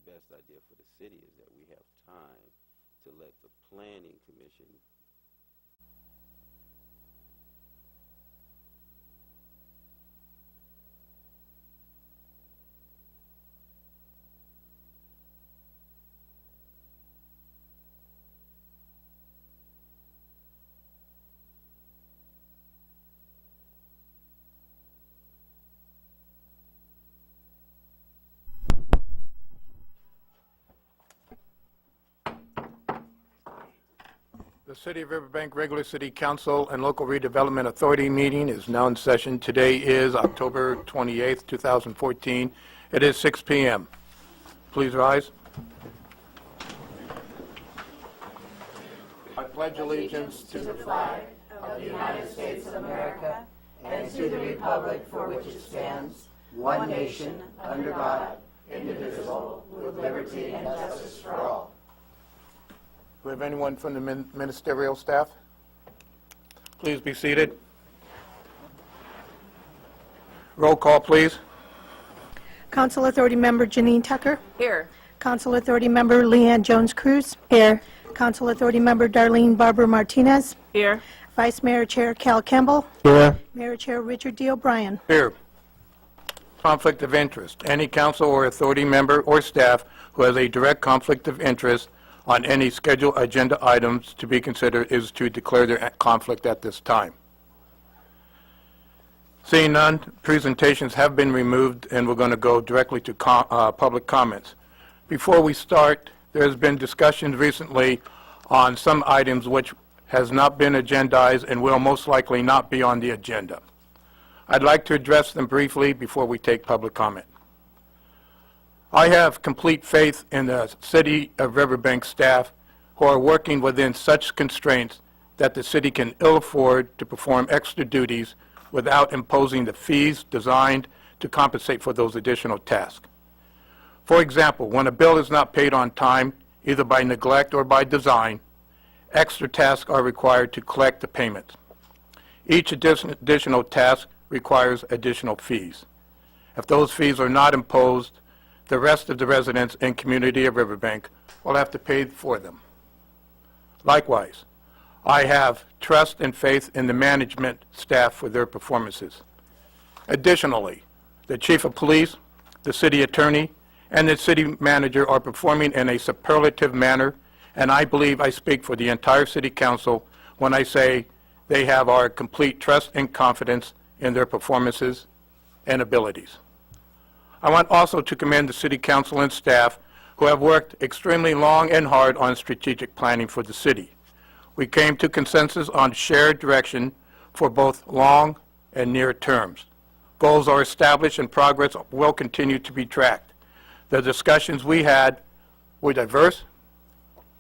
best idea for the city is that we have time to let the planning commission The City of Riverbank Regular City Council and Local Redevelopment Authority meeting is now in session. Today is October 28th, 2014. It is 6 p.m. Please rise. I pledge allegiance to the flag of the United States of America and to the republic for which it stands, one nation, under God, indivisible, with liberty and justice for all. Do we have anyone from the ministerial staff? Please be seated. Roll call, please. Council Authority Member Janine Tucker. Here. Council Authority Member Leanne Jones-Cruz. Here. Council Authority Member Darlene Barber Martinez. Here. Vice Mayor Chair Cal Campbell. Here. Mayor Chair Richard D. O'Brien. Here. Conflict of interest. Any council or authority member or staff who has a direct conflict of interest on any scheduled agenda items to be considered is to declare their conflict at this time. Seeing none, presentations have been removed and we're going to go directly to public comments. Before we start, there has been discussions recently on some items which has not been agendized and will most likely not be on the agenda. I'd like to address them briefly before we take public comment. I have complete faith in the City of Riverbank staff who are working within such constraints that the city can ill afford to perform extra duties without imposing the fees designed to compensate for those additional tasks. For example, when a bill is not paid on time, either by neglect or by design, extra tasks are required to collect the payments. Each additional task requires additional fees. If those fees are not imposed, the rest of the residents and community of Riverbank will have to pay for them. Likewise, I have trust and faith in the management staff for their performances. Additionally, the Chief of Police, the City Attorney, and the City Manager are performing in a superlative manner, and I believe I speak for the entire City Council when I say they have our complete trust and confidence in their performances and abilities. I want also to commend the City Council and staff who have worked extremely long and hard on strategic planning for the city. We came to consensus on shared direction for both long and near terms. Goals are established and progress will continue to be tracked. The discussions we had were diverse,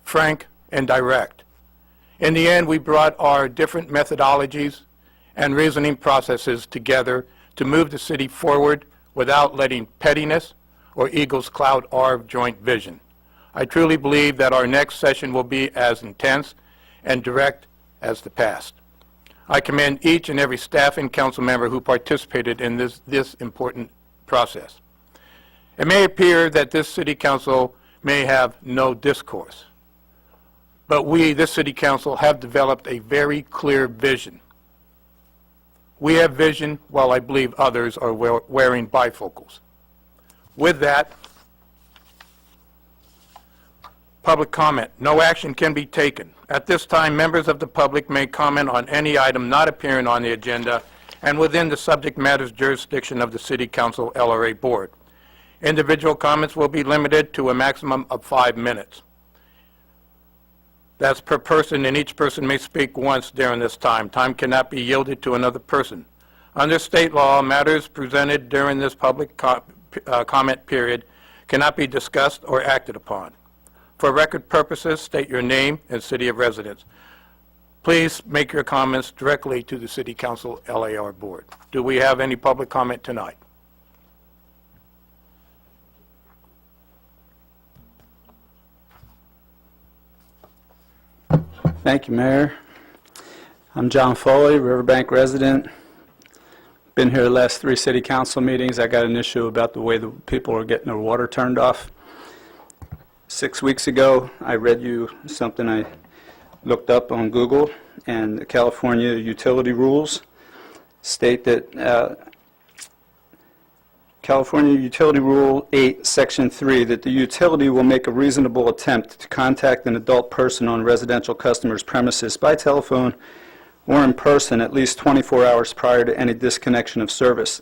frank, and direct. In the end, we brought our different methodologies and reasoning processes together to move the city forward without letting pettiness or egos cloud our joint vision. I truly believe that our next session will be as intense and direct as the past. I commend each and every staff and council member who participated in this important process. It may appear that this City Council may have no discourse, but we, this City Council, have developed a very clear vision. We have vision while I believe others are wearing bifocals. With that, public comment. No action can be taken. At this time, members of the public may comment on any item not appearing on the agenda and within the subject matter's jurisdiction of the City Council LRA Board. Individual comments will be limited to a maximum of 5 minutes. That's per person, and each person may speak once during this time. Time cannot be yielded to another person. Under state law, matters presented during this public comment period cannot be discussed or acted upon. For record purposes, state your name and city of residence. Please make your comments directly to the City Council LAR Board. Do we have any public comment tonight? Thank you, Mayor. I'm John Foley, Riverbank resident. Been here the last 3 city council meetings. I got an issue about the way the people are getting their water turned off. 6 weeks ago, I read you something I looked up on Google, and the California utility rules state that California Utility Rule 8, Section 3, that the utility will make a reasonable attempt to contact an adult person on residential customer's premises by telephone or in person at least 24 hours prior to any disconnection of service.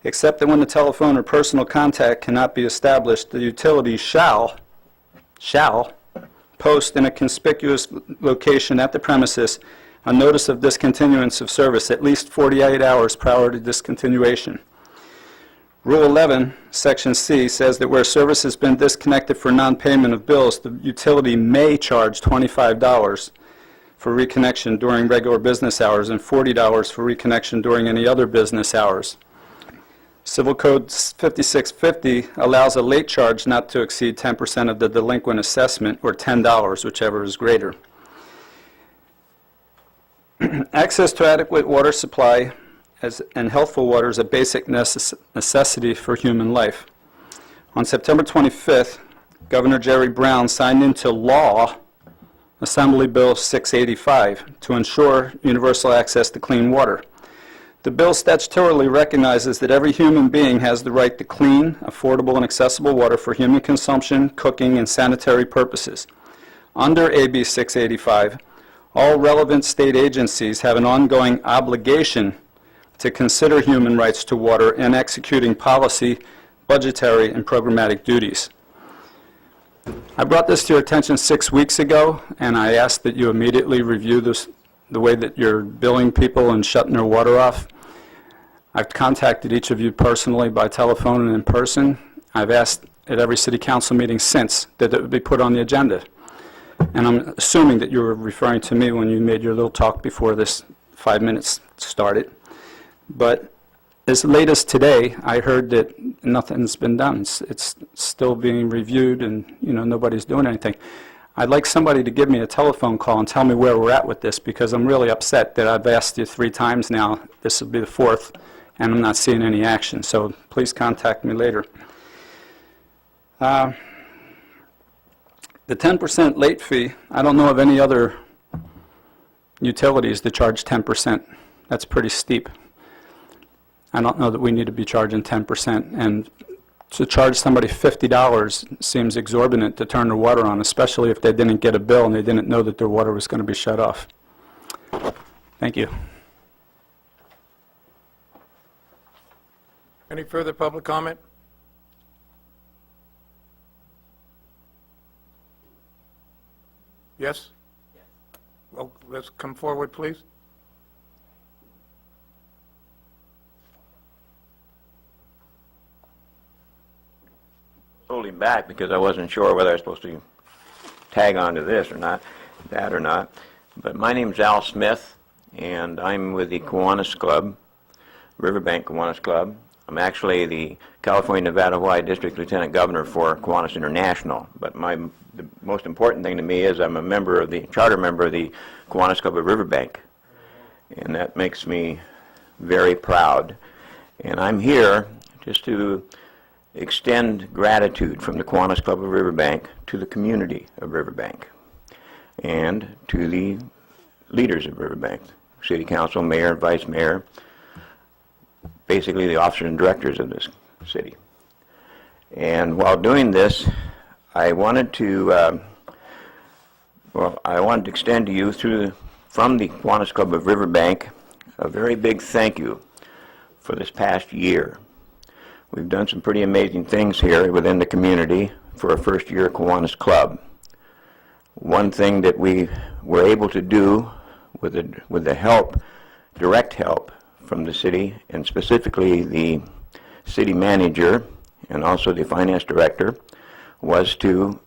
Except that when the telephone or personal contact cannot be established, the utility shall post in a conspicuous location at the premises a notice of discontinuance of service at least 48 hours prior to discontinuation. Rule 11, Section C, says that where service has been disconnected for non-payment of bills, the utility may charge $25 for reconnection during regular business hours and $40 for reconnection during any other business hours. Civil Code 5650 allows a late charge not to exceed 10% of the delinquent assessment, or $10, whichever is greater. Access to adequate water supply and healthful water is a basic necessity for human life. On September 25th, Governor Jerry Brown signed into law Assembly Bill 685 to ensure universal access to clean water. The bill statutorily recognizes that every human being has the right to clean, affordable, and accessible water for human consumption, cooking, and sanitary purposes. Under AB 685, all relevant state agencies have an ongoing obligation to consider human rights to water in executing policy, budgetary, and programmatic duties. I brought this to your attention 6 weeks ago, and I asked that you immediately review this, the way that you're billing people and shutting their water off. I've contacted each of you personally by telephone and in person. I've asked at every city council meeting since that it would be put on the agenda. And I'm assuming that you were referring to me when you made your little talk before this 5 minutes started. But as late as today, I heard that nothing's been done. It's still being reviewed, and nobody's doing anything. I'd like somebody to give me a telephone call and tell me where we're at with this, because I'm really upset that I've asked you 3 times now. This will be the 4th, and I'm not seeing any action. So please contact me later. The 10% late fee, I don't know of any other utilities that charge 10%. That's pretty steep. I don't know that we need to be charging 10%, and to charge somebody $50 seems exorbitant to turn their water on, especially if they didn't get a bill and they didn't know that their water was going to be shut off. Thank you. Any further public comment? Yes? Well, let's come forward, please. Holding back because I wasn't sure whether I was supposed to tag on to this or not, that or not. But my name's Al Smith, and I'm with the Kiwanis Club, Riverbank Kiwanis Club. I'm actually the California, Nevada, Hawaii District Lieutenant Governor for Kiwanis International. But the most important thing to me is I'm a charter member of the Kiwanis Club of Riverbank. And that makes me very proud. And I'm here just to extend gratitude from the Kiwanis Club of Riverbank to the community of Riverbank and to the leaders of Riverbank, City Council, Mayor, Vice Mayor, basically the officers and directors of this city. And while doing this, I wanted to extend to you from the Kiwanis Club of Riverbank a very big thank you for this past year. We've done some pretty amazing things here within the community for a first-year Kiwanis Club. One thing that we were able to do with the help, direct help from the city, and specifically the city manager and also the finance director, was to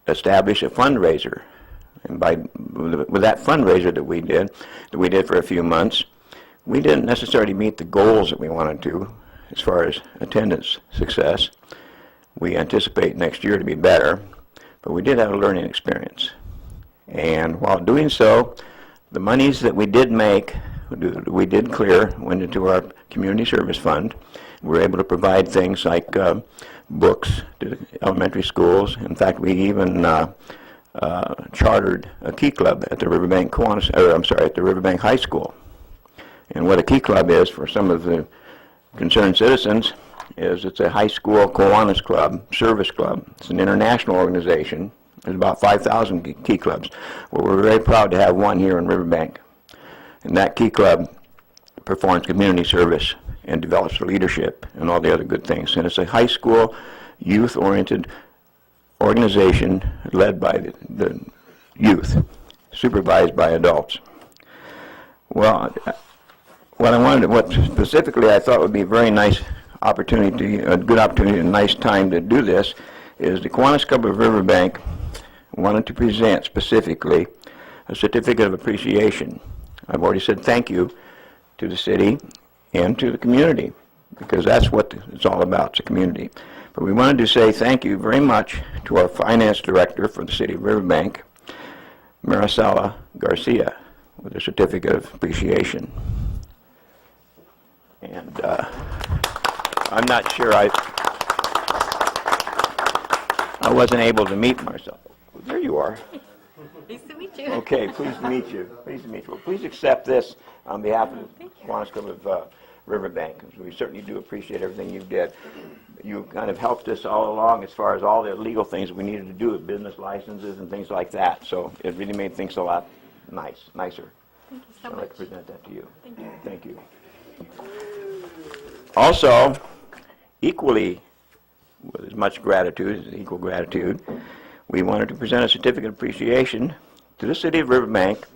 establish a fundraiser. And with that fundraiser that we did for a few months, we didn't necessarily meet the goals that we wanted to as far as attendance success. We anticipate next year to be better, but we did have a learning experience. And while doing so, the monies that we did make we did clear went into our community service fund. We were able to provide things like books to elementary schools. In fact, we even chartered a key club at the Riverbank at the Riverbank High School. And what a key club is for some of the concerned citizens is it's a high school Kiwanis club, service club. It's an international organization. There's about 5,000 key clubs. Well, we're very proud to have one here in Riverbank. And that key club performs community service and develops leadership and all the other good things. And it's a high school, youth-oriented organization led by the youth, supervised by adults. Well, what specifically I thought would be a very nice opportunity, a good opportunity, a nice time to do this, is the Kiwanis Club of Riverbank wanted to present specifically a certificate of appreciation. I've already said thank you to the city and to the community, because that's what it's all about, it's a community. But we wanted to say thank you very much to our finance director for the city of Riverbank, Maricela Garcia, with a certificate of appreciation. And I'm not sure, I wasn't able to meet Maricela. Well, there you are. Nice to meet you. Okay, pleased to meet you. Pleased to meet you. Well, please accept this on behalf of the Kiwanis Club of Riverbank, because we certainly do appreciate everything you did. You kind of helped us all along as far as all the legal things we needed to do with business licenses and things like that. So it really made things a lot nicer. Thank you so I'd much. like to present that to you. Thank you. Thank you. Also, equally, with as much gratitude, as equal gratitude, we wanted to present a certificate of appreciation to the City of Riverbank,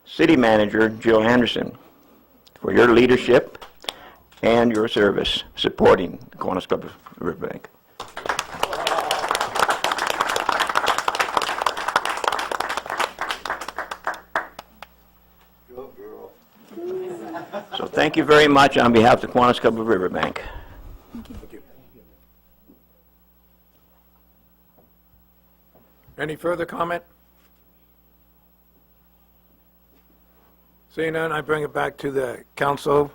City Manager Jill Anderson, for your leadership and your service supporting the Kiwanis Club of Riverbank. So thank you very much on behalf of the Kiwanis Club of Riverbank. Any further comment? Seeing none, I bring it back to the council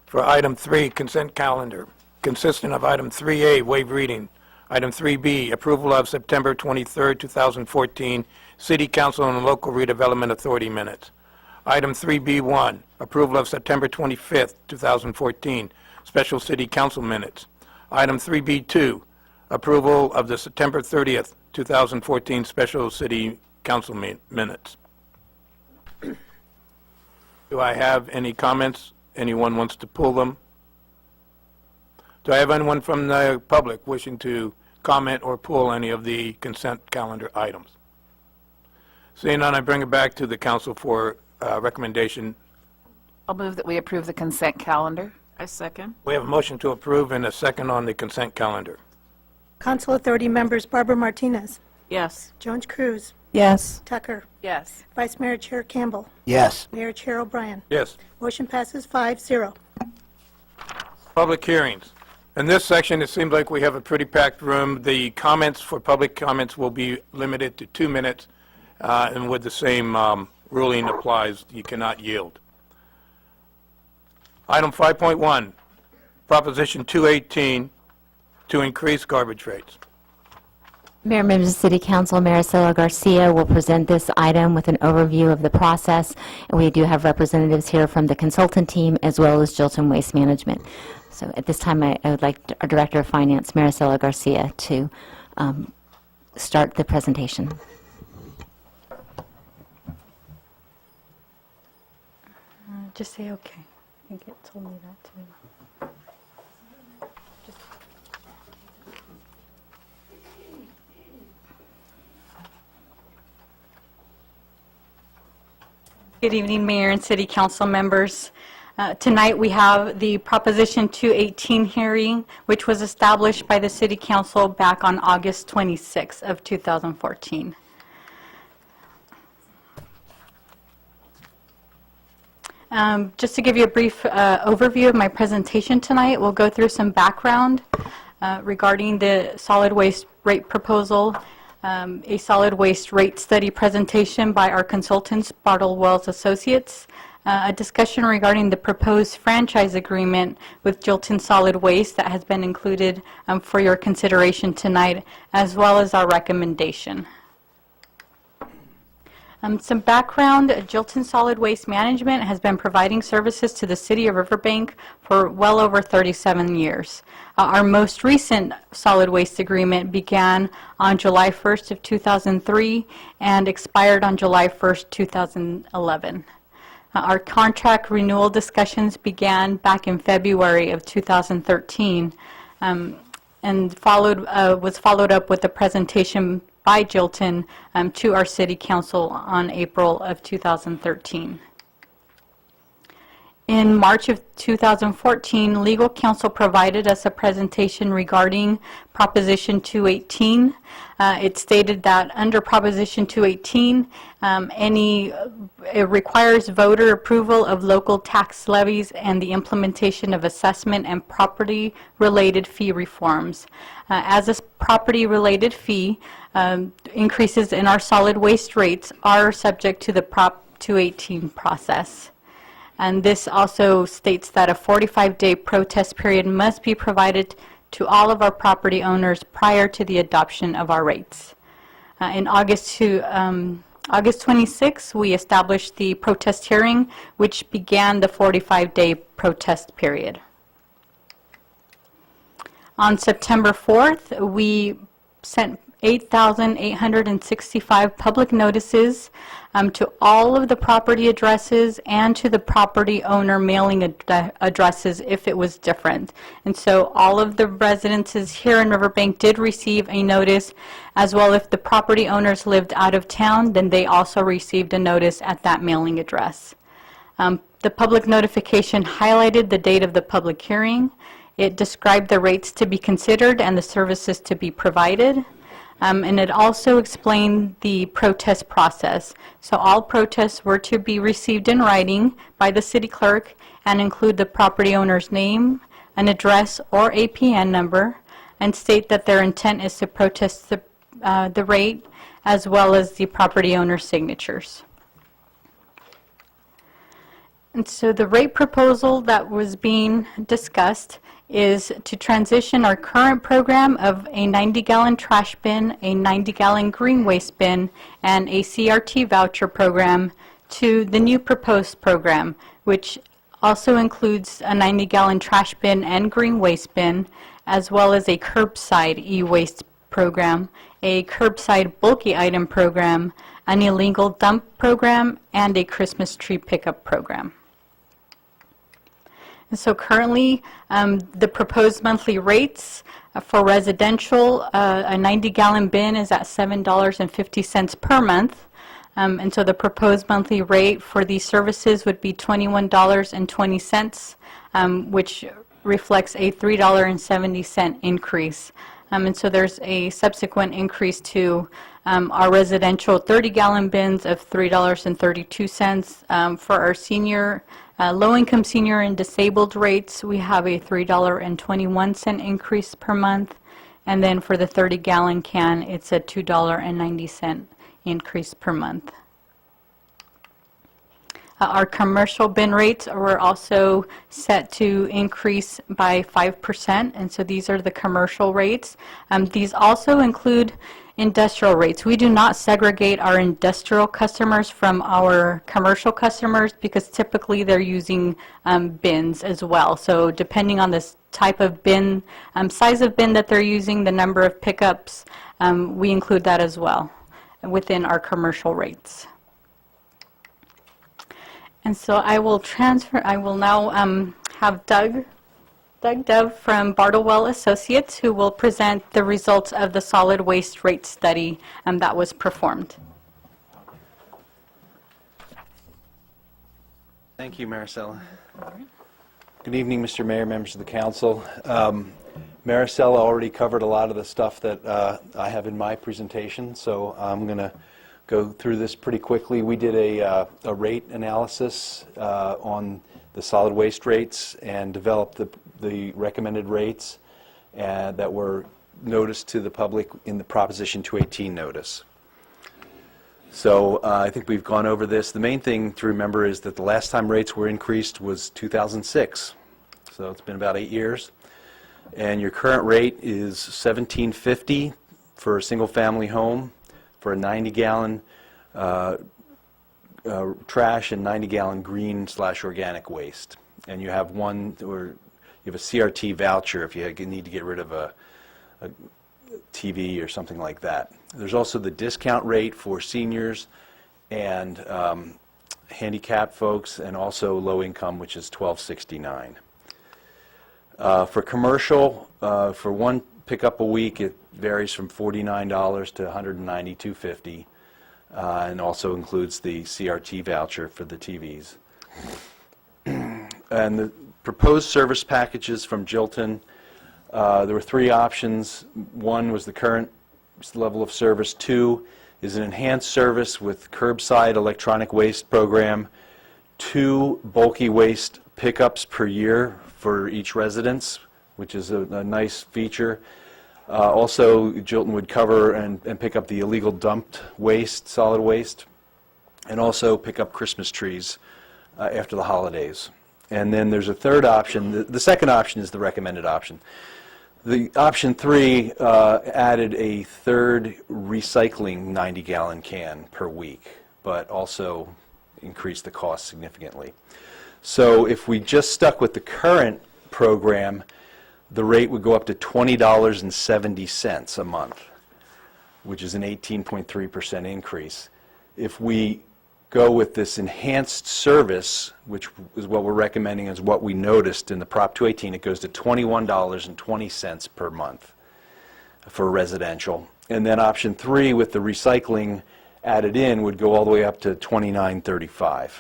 for item 3, consent calendar, consisting of item 3A, waive reading, item 3B, approval of September 23rd, 2014, City Council and Local Redevelopment Authority minutes. Item 3B1, approval of September 25th, 2014, Special City Council minutes. Item 3B2, approval of the September 30th, 2014 Special City Council minutes. Do I have any comments? Anyone wants to pull them? Do I have anyone from the public wishing to comment or pull any of the consent calendar items? Seeing none, I bring it back to the council for recommendation. I'll move that we approve the consent calendar. I second. We have a motion to approve and a second on the consent calendar. Council Authority members Barbara Martinez, Yes. Jones Cruz, Yes. Tucker, Yes. Vice Mayor Chair Campbell, Yes. Mayor Chair O'Brien. Yes. Motion passes 5-0. Public hearings. In this section, it seems like we have a pretty packed room. The comments for public comments will be limited to 2 minutes, and with the same ruling applies, you cannot yield. Item 5.1, Proposition 218, to increase garbage rates. Mayor, members of City Council, Maricela Garcia will present this item with an overview of the process. And we do have representatives here from the consultant team as well as Jilton Waste Management. So at this time, I would like our Director of Finance, Maricela Garcia, to start the presentation. Just say okay. I think it told me that too. Good evening, Mayor and City Council members. Tonight we have the Proposition 218 hearing, which was established by the City Council back on August 26th of 2014. Just to give you a brief overview of my presentation tonight, we'll go through some background regarding the solid waste rate proposal, a solid waste rate study presentation by our consultants, Bartle Wells Associates, a discussion regarding the proposed franchise agreement with Jilton Solid Waste that has been included for your consideration tonight, as well as our recommendation. Some background, Jilton Solid Waste Management has been providing services to the City of Riverbank for well over 37 years. Our most recent solid waste agreement began on July 1st of 2003 and expired on July 1st, 2011. Our contract renewal discussions began back in February of 2013 and was followed up with a presentation by Jilton to our City Council on April of 2013. In March of 2014, Legal Counsel provided us a presentation regarding Proposition 218. It stated that under Proposition 218, it requires voter approval of local tax levies and the implementation of assessment and property-related fee reforms. As a property-related fee, increases in our solid waste rates are subject to the Prop 218 process. And this also states that a 45-day protest period must be provided to all of our property owners prior to the adoption of our rates. In August 26, we established the protest hearing, which began the 45-day protest period. On September 4th, we sent 8,865 public notices to all of the property addresses and to the property owner mailing addresses if it was different. And so all of the residences here in Riverbank did receive a notice, as well if the property owners lived out of town, then they also received a notice at that mailing address. The public notification highlighted the date of the public hearing. It described the rates to be considered and the services to be provided. And it also explained the protest process. So all protests were to be received in writing by the city clerk and include the property owner's name, an address or APN number, and state that their intent is to protest the rate as well as the property owner's signatures. And so the rate proposal that was being discussed is to transition our current program of a 90-gallon trash bin, a 90-gallon green waste bin, and a CRT voucher program to the new proposed program, which also includes a 90-gallon trash bin and green waste bin, as well as a curbside e-waste program, a curbside bulky item program, an illegal dump program, and a Christmas tree pickup program. And so currently, the proposed monthly rates for residential, a 90-gallon bin is at $7.50 per month. And so the proposed monthly rate for these services would be $21.20, which reflects a $3.70 increase. And so there's a subsequent increase to our residential 30-gallon bins of $3.32. For our senior, low-income senior and disabled rates, we have a $3.21 increase per month. And then for the 30-gallon can, it's a $2.90 increase per month. Our commercial bin rates were also set to increase by 5%, and so these are the commercial rates. These also include industrial rates. We do not segregate our industrial customers from our commercial customers because typically they're using bins as well. So depending on this type of bin, size of bin that they're using, the number of pickups, we include that as well within our commercial rates. And so I will now have Doug Dove from Bartlewell Associates, who will present the results of the solid waste rate study that was performed. Thank you, Maricela. Good evening, Mr. Mayor, members of the council. Maricela already covered a lot of the stuff that I have in my presentation, so I'm going to go through this pretty quickly. We did a rate analysis on the solid waste rates and developed the recommended rates that were noticed to the public in the Proposition 218 notice. So I think we've gone over this. The main thing to remember is that the last time rates were increased was 2006. So it's been about 8 years. And your current rate is $17.50 for a single-family home for a 90-gallon trash and 90-gallon green/organic waste. And you have you have a CRT voucher if you need to get rid of a TV or something like that. There's also the discount rate for seniors and handicapped folks, and also low income, which is $12.69. For commercial, for one pickup a week, it varies from $49 to $192.50, and also includes the CRT voucher for the TVs. And the proposed service packages from Jilton, there were 3 options. 1 was the current level of service. 2 is an enhanced service with curbside electronic waste program, 2 bulky waste pickups per year for each residence, which is a nice feature. Also, Jilton would cover and pick up the illegal dumped waste, solid waste, and also pick up Christmas trees after the holidays. And then there's a third option. The second option is the recommended option. The option 3 added a third recycling 90-gallon can per week, but also increased the cost significantly. So if we just stuck with the current program, the rate would go up to $20.70 a month, which is an 18.3% increase. If we go with this enhanced service, which is what we're recommending, is what we noticed in the Prop 218, it goes to $21.20 per month for residential. And then option 3 with the recycling added in would go all the way up to $29.35.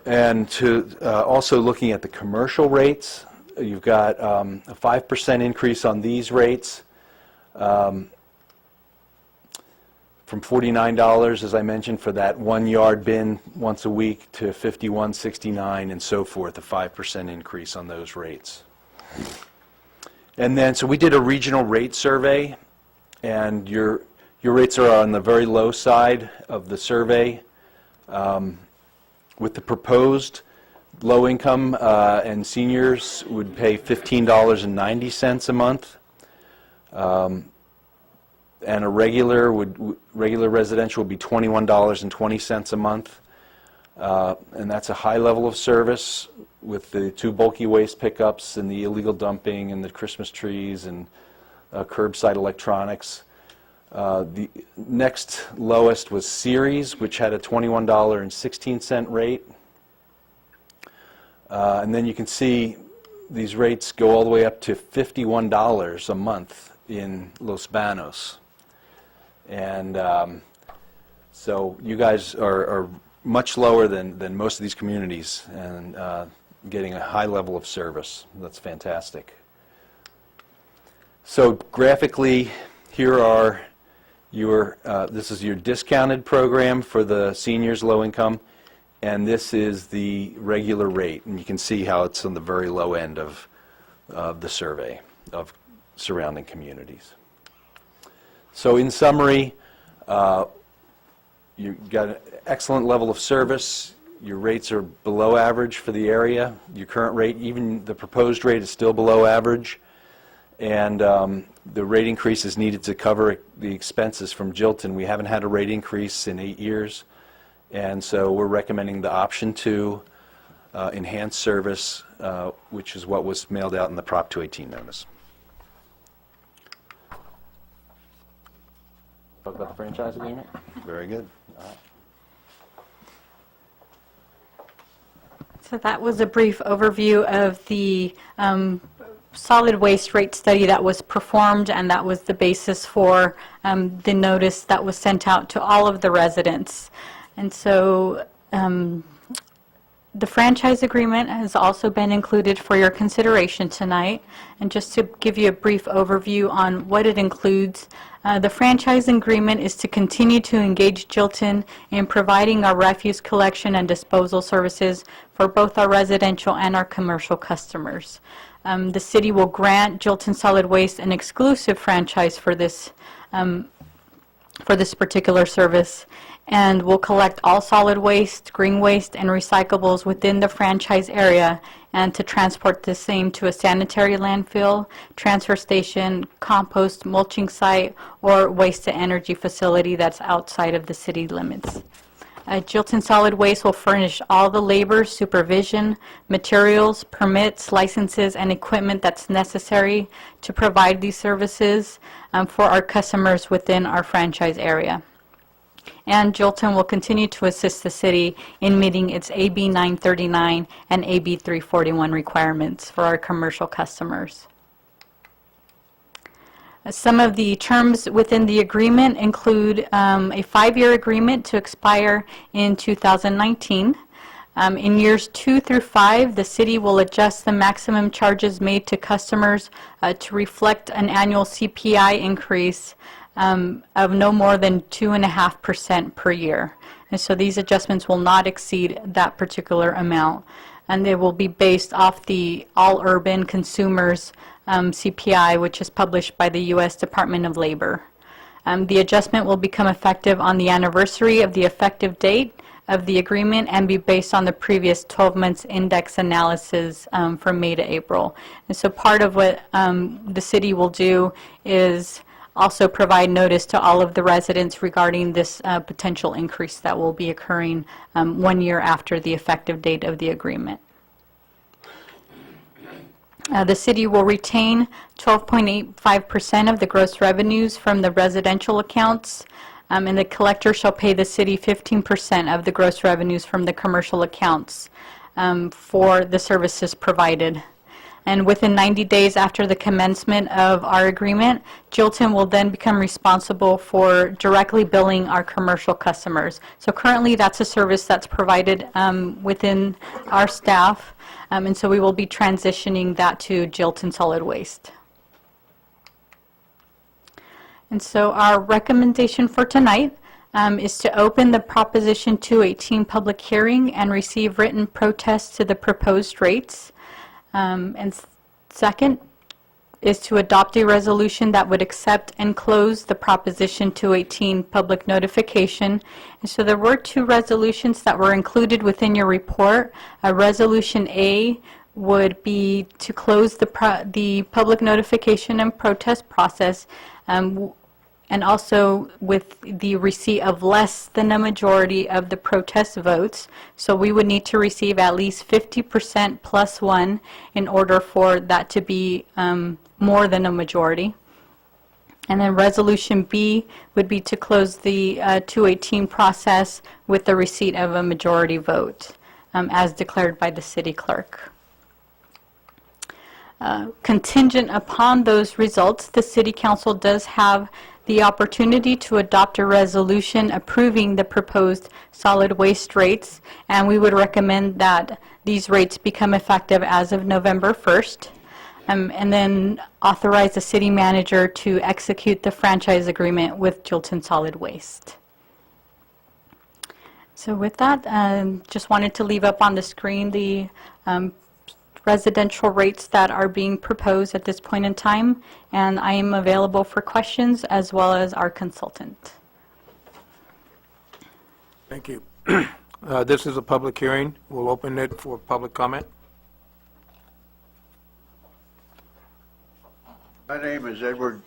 And also looking at the commercial rates, you've got a 5% increase on these rates. From $49, as I mentioned, for that 1-yard bin once a week to $51.69 and so forth, a 5% increase on those rates. And then, so we did a regional rate survey, and your rates are on the very low side of the survey. With the proposed, low income and seniors would pay $15.90 a month. And a regular residential would be $21.20 a month, and that's a high level of service with the 2 bulky waste pickups and the illegal dumping and the Christmas trees and curbside electronics. The next lowest was Ceres, which had a $21.16 rate, and then you can see these rates go all the way up to $51 a month in Los Banos. And so you guys are much lower than most of these communities, and getting a high level of service. That's fantastic. So graphically, here are your, this is your discounted program for the seniors low income, and this is the regular rate. And you can see how it's on the very low end of the survey of surrounding communities. So in summary, you've got an excellent level of service. Your rates are below average for the area. Your current rate, even the proposed rate, is still below average. And the rate increase is needed to cover the expenses from Jilton. We haven't had a rate increase in 8 years. And so we're recommending the option 2, enhanced service, which is what was mailed out in the Prop 218 notice. Talk about the franchise agreement? Very good. All right. So that was a brief overview of the solid waste rate study that was performed, and that was the basis for the notice that was sent out to all of the residents. And so the franchise agreement has also been included for your consideration tonight. And just to give you a brief overview on what it includes, the franchise agreement is to continue to engage Jilton in providing our refuse collection and disposal services for both our residential and our commercial customers. The city will grant Jilton Solid Waste an exclusive franchise for this for this particular service, and will collect all solid waste, green waste, and recyclables within the franchise area, and to transport the same to a sanitary landfill, transfer station, compost, mulching site, or waste-to-energy facility that's outside of the city limits. Jilton Solid Waste will furnish all the labor, supervision, materials, permits, licenses, and equipment that's necessary to provide these services for our customers within our franchise area. And Jilton will continue to assist the city in meeting its AB 939 and AB 341 requirements for our commercial customers. Some of the terms within the agreement include a 5-year agreement to expire in 2019. In years 2 through 5, the city will adjust the maximum charges made to customers to reflect an annual CPI increase of no more than 2.5% per year. And so these adjustments will not exceed that particular amount. And they will be based off the All Urban Consumers CPI, which is published by the U.S. Department of Labor. The adjustment will become effective on the anniversary of the effective date of the agreement and be based on the previous 12 months index analysis from May to April. And so part of what the city will do is also provide notice to all of the residents regarding this potential increase that will be occurring 1 year after the effective date of the agreement. The city will retain 12.85% of the gross revenues from the residential accounts, and the collector shall pay the city 15% of the gross revenues from the commercial accounts for the services provided. And within 90 days after the commencement of our agreement, Jilton will then become responsible for directly billing our commercial customers. So currently that's a service that's provided within our staff, and so we will be transitioning that to Jilton Solid Waste. And so our recommendation for tonight is to open the Proposition 218 public hearing and receive written protests to the proposed rates. And second is to adopt a resolution that would accept and close the Proposition 218 public notification. And so there were 2 resolutions that were included within your report. Resolution A would be to close the public notification and protest process, and also with the receipt of less than a majority of the protest votes. So we would need to receive at least 50% plus 1 in order for that to be more than a majority. And then Resolution B would be to close the 218 process with the receipt of a majority vote, as declared by the city clerk. Contingent upon those results, the City Council does have the opportunity to adopt a resolution approving the proposed solid waste rates, and we would recommend that these rates become effective as of November 1st, and then authorize the city manager to execute the franchise agreement with Jilton Solid Waste. So with that, just wanted to leave up on the screen the residential rates that are being proposed at this point in time, and I am available for questions as well as our consultant. Thank you. This is a public hearing. We'll open it for public comment. My name is Edward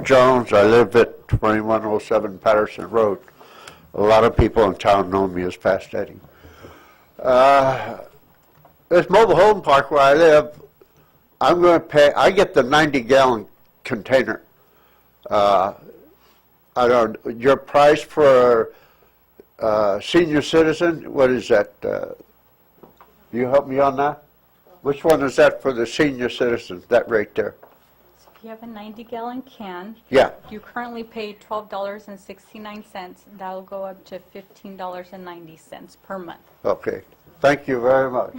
Jones. I live at 2107 Patterson Road. A lot of people in town know me as Fast Eddie. This mobile home park where I live, I'm going to pay, I get the 90-gallon container. I don't, your price for senior citizen, what is that? You help me on that? Which one is that for the senior citizens, that right there? So if you have a 90-gallon can, Yeah. you currently pay $12.69. That'll go up to $15.90 per month. Okay. Thank you very much.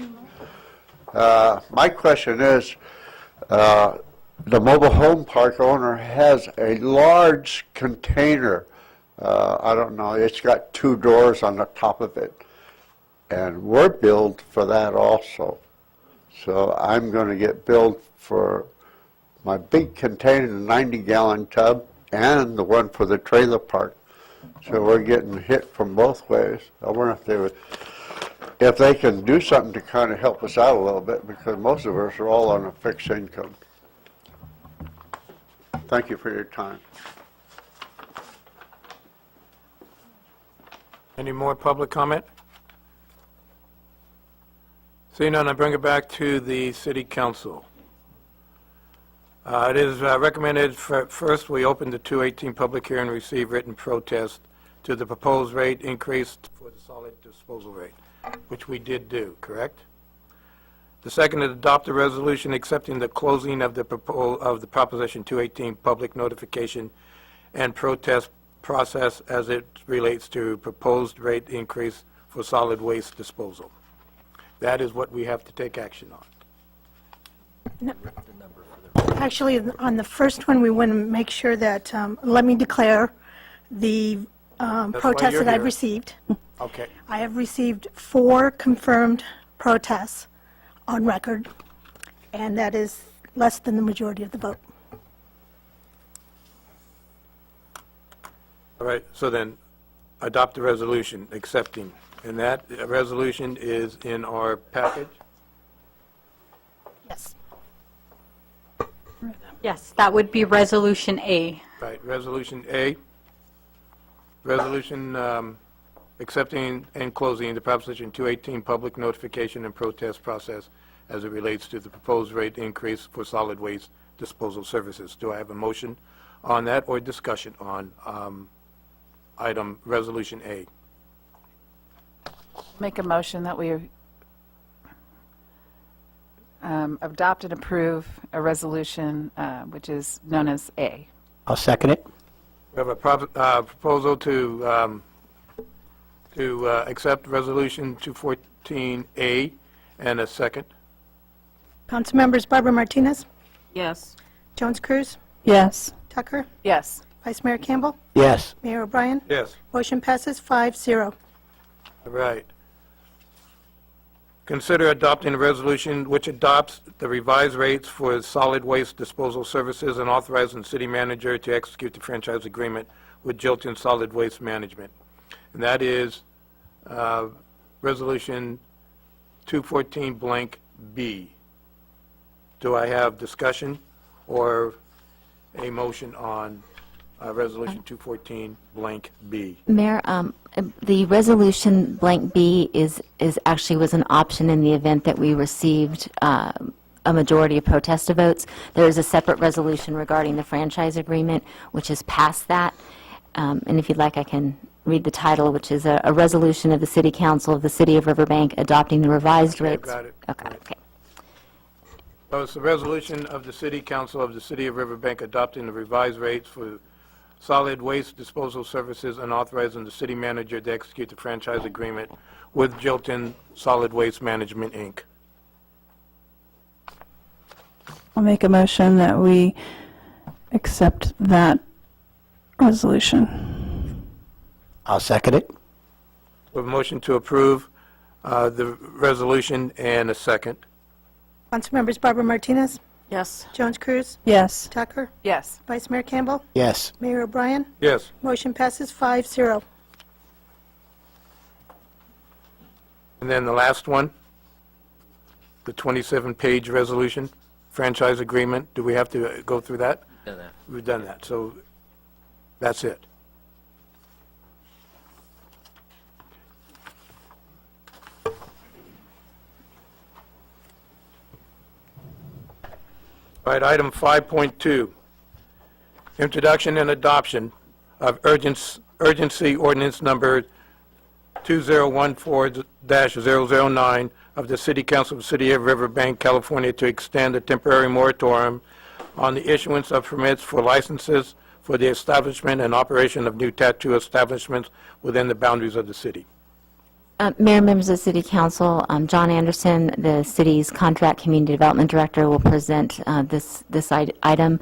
My question is, the mobile home park owner has a large container. I don't know, it's got 2 doors on the top of it. And we're billed for that also. So I'm going to get billed for my big container, 90-gallon tub, and the one for the trailer park. So we're getting hit from both ways. I wonder if they can do something to kind of help us out a little bit, because most of us are all on a fixed income. Thank you for your time. Any more public comment? Seeing none, I bring it back to the city council. It is recommended first we open the 218 public hearing and receive written protest to the proposed rate increase for the solid disposal rate, which we did do, correct? The second is adopt a resolution accepting the closing of the Proposition 218 public notification and protest process as it relates to proposed rate increase for solid waste disposal. That is what we have to take action on. Actually, on the first one, we want to make sure that, let me declare the protests you're that I've here. received. Okay. I have received 4 confirmed protests on record, and that is less than the majority of the vote. All right, so then adopt the resolution accepting. And that resolution is in our package? Yes. Yes, that would be Resolution A. Right, Resolution A. Resolution accepting and closing the Proposition 218 public notification and protest process as it relates to the proposed rate increase for solid waste disposal services. Do I have a motion on that or discussion on item Resolution A? Make a motion that we adopt and approve a resolution which is known as A. I'll second it. We have a proposal to accept Resolution 214A and a second. Councilmembers Barbara Martinez, Yes. Jones Cruz, Yes. Tucker, Yes. Vice Mayor Campbell, Yes. Mayor O'Brien. Yes. Motion passes 5-0. All right. Consider adopting a resolution which adopts the revised rates for solid waste disposal services and authorizing the city manager to execute the franchise agreement with Jilton Solid Waste Management. And that is Resolution 214 blank B. Do I have discussion or a motion on Resolution 214 blank B? Mayor, the resolution blank B is actually was an option in the event that we received a majority of protest votes. There is a separate resolution regarding the franchise agreement, which is past that. And if you'd like, I can read the title, which is a resolution of the City Council of the City of Riverbank adopting the revised Okay, rates. got it. Okay. So it's a resolution of the City Council of the City of Riverbank adopting the revised rates for solid waste disposal services and authorizing the city manager to execute the franchise agreement with Jilton Solid Waste Management, Inc. I'll make a motion that we accept that resolution. I'll second it. We have a motion to approve the resolution and a second. Councilmembers Barbara Martinez, Yes. Jones Cruz, Yes. Tucker, Yes. Vice Mayor Campbell, Yes. Mayor O'Brien. Yes. Motion passes 5-0. And then the last one, the 27-page resolution, franchise agreement. Do we have to go through that? Done that. We've done that, so that's it. All right, item 5.2, introduction and adoption of urgency ordinance number 2014-009 of the City Council of the City of Riverbank, California, to extend a temporary moratorium on the issuance of permits for licenses for the establishment and operation of new tattoo establishments within the boundaries of the city. Mayor, members of the City Council, John Anderson, the city's Contract Community Development Director, will present this item,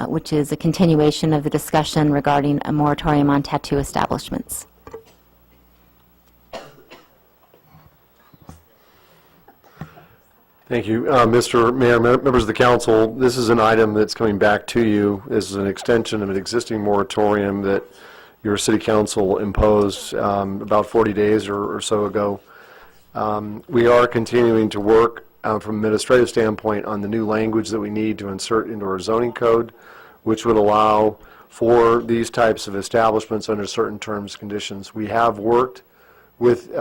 which is a continuation of the discussion regarding a moratorium on tattoo establishments. Thank you. Mr. Mayor, members of the council, this is an item that's coming back to you. This is an extension of an existing moratorium that your city council imposed about 40 days or so ago. We are continuing to work from an administrative standpoint on the new language that we need to insert into our zoning code, which would allow for these types of establishments under certain terms and conditions. We have worked with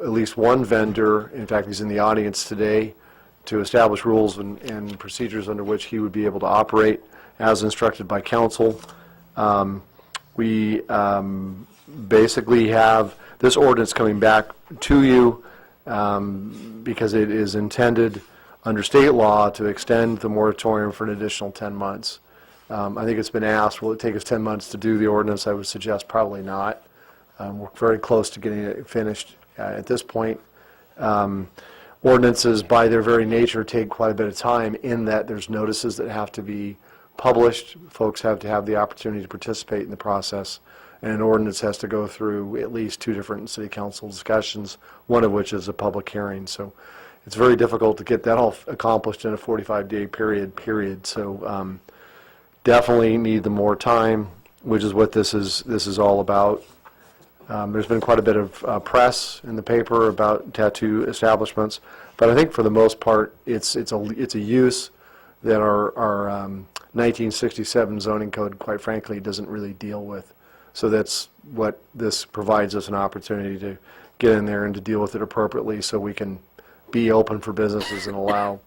at least one vendor, in fact, he's in the audience today, to establish rules and procedures under which he would be able to operate as instructed by council. We basically have this ordinance coming back to you because it is intended under state law to extend the moratorium for an additional 10 months. I think it's been asked, will it take us 10 months to do the ordinance? I would suggest probably not. We're very close to getting it finished at this point. Ordinances, by their very nature, take quite a bit of time in that there's notices that have to be published. Folks have to have the opportunity to participate in the process. And an ordinance has to go through at least 2 different city council discussions, one of which is a public hearing. So it's very difficult to get that all accomplished in a 45-day period. So definitely need the more time, which is what this is all about. There's been quite a bit of press in the paper about tattoo establishments, but I think for the most part, it's a use that our 1967 zoning code, quite frankly, doesn't really deal with. So that's what this provides us an opportunity to get in there and to deal with it appropriately, so we can be open for businesses and allow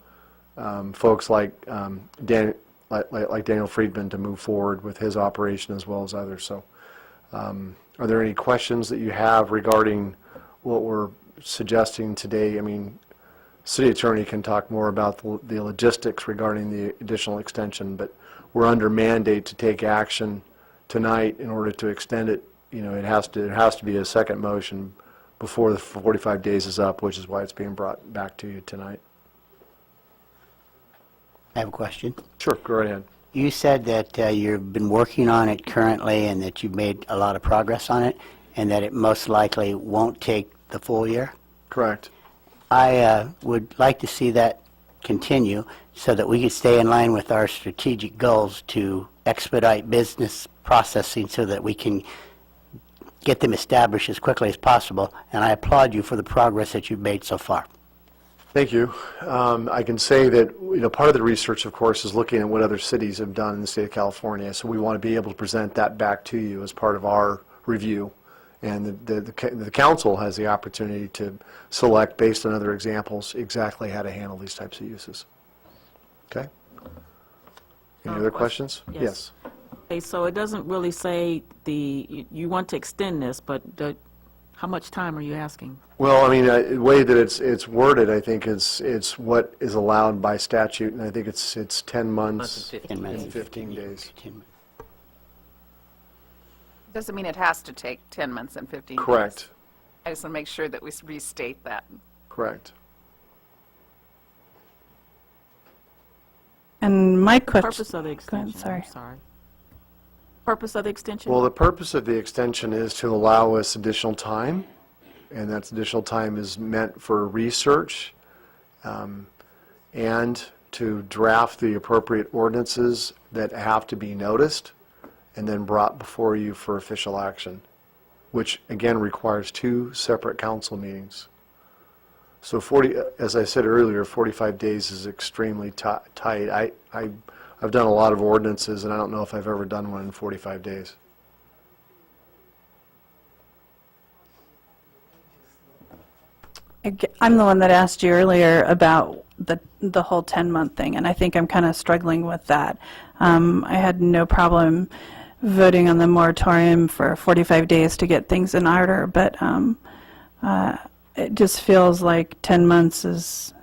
folks like Daniel Friedman to move forward with his operation as well as others. So. Are there any questions that you have regarding what we're suggesting today? I mean, city attorney can talk more about the logistics regarding the additional extension, but we're under mandate to take action tonight in order to extend it. You know, it has to be a second motion before the 45 days is up, which is why it's being brought back to you tonight. I have a question. Sure, go right ahead. You said that you've been working on it currently and that you've made a lot of progress on it and that it most likely won't take the full year. Correct. I would like to see that continue so that we could stay in line with our strategic goals to expedite business processing so that we can get them established as quickly as possible. And I applaud you for the progress that you've made so far. Thank you. I can say that part of the research, of course, is looking at what other cities have done in the state of California. So we want to be able to present that back to you as part of our review. And the council has the opportunity to select, based on other examples, exactly how to handle these types of uses. Okay? Any other questions? Yes. Okay, so it doesn't really say you want to extend this, but how much time are you asking? Well, I mean, the way that it's worded, I think it's what is allowed by statute, and I think it's 10 months and 15 days. Doesn't mean it has to take 10 months and 15 days. Correct. I just want to make sure that we restate that. Correct. And my Purpose of the extension. sorry. I'm sorry. Purpose of the extension? Well, the purpose of the extension is to allow us additional time, and that additional time is meant for research and to draft the appropriate ordinances that have to be noticed and then brought before you for official action, which again requires 2 separate council meetings. So as I said earlier, 45 days is extremely tight. I've done a lot of ordinances, and I don't know if I've ever done one in 45 days. I'm the one that asked you earlier about the whole 10-month thing, and I think I'm kind of struggling with that. I had no problem voting on the moratorium for 45 days to get things in order, but it just feels like 10 months is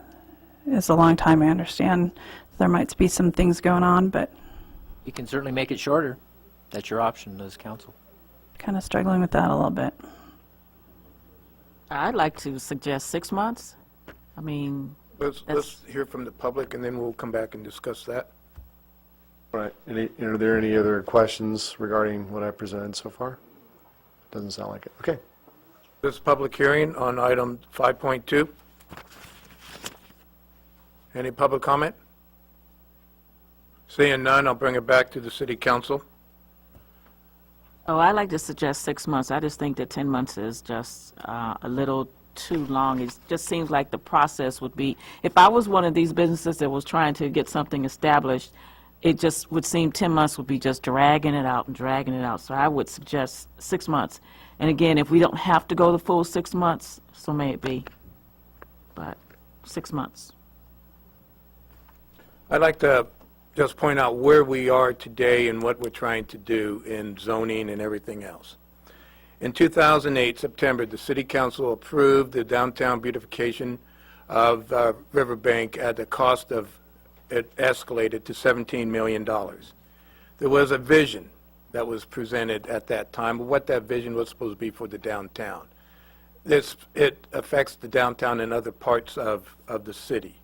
a long time. I understand there might be some things going on, but You can certainly make it shorter. That's your option as council. kind of struggling with that a little bit. I'd like to suggest 6 months. I mean, Let's hear from the public, and then we'll come back and discuss that. All right. Are there any other questions regarding what I presented so far? Doesn't sound like it. Okay. This public hearing on item 5.2. Any public comment? Seeing none, I'll bring it back to the city council. Oh, I like to suggest 6 months. I just think that 10 months is just a little too long. It just seems like the process would be, if I was one of these businesses that was trying to get something established, it just would seem 10 months would be just dragging it out and dragging it out. So I would suggest 6 months. And again, if we don't have to go the full 6 months, so may it be. But 6 months. I'd like to just point out where we are today and what we're trying to do in zoning and everything else. In 2008, September, the City Council approved the downtown beautification of Riverbank at the cost of, it escalated to $17 million. There was a vision that was presented at that time of what that vision was supposed to be for the downtown. It affects the downtown and other parts of the city.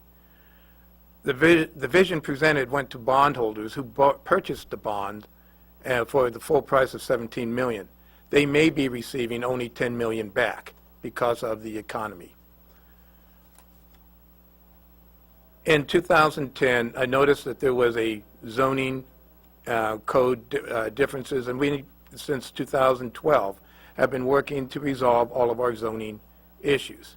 The vision presented went to bondholders who purchased the bond for the full price of $17 million. They may be receiving only $10 million back because of the economy. In 2010, I noticed that there was a zoning code differences, and we, since 2012, have been working to resolve all of our zoning issues.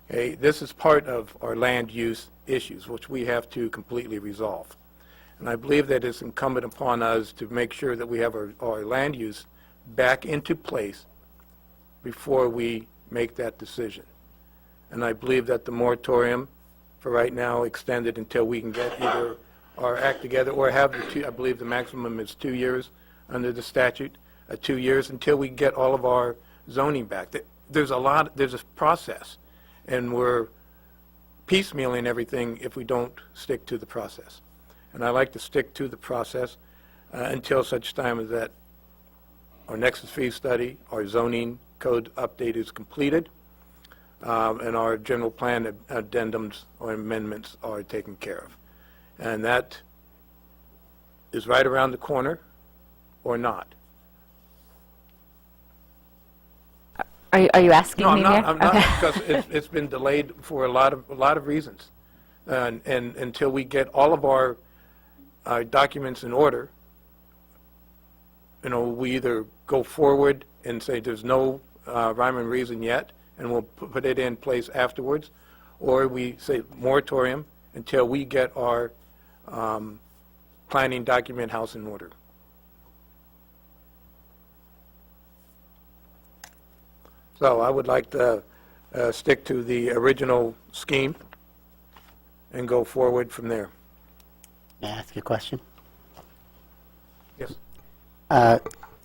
Okay, this is part of our land use issues, which we have to completely resolve. And I believe that it's incumbent upon us to make sure that we have our land use back into place before we make that decision. And I believe that the moratorium for right now extended until we can get either our act together or have the two, I believe the maximum is 2 years under the statute, 2 years until we get all of our zoning back. There's a process, and we're piecemealing everything if we don't stick to the process. And I like to stick to the process until such time as that our nexus fee study, our zoning code update is completed, and our general plan addendums or amendments are taken care of. And that is right around the corner or not. Are you asking No, me, I'm not, Mayor? because it's been delayed for a lot of reasons. And until we get all of our documents in order, we either go forward and say there's no rhyme and reason yet, and we'll put it in place afterwards, or we say moratorium until we get our planning document house in order. So I would like to stick to the original scheme and go forward from there. May I ask a question? Yes.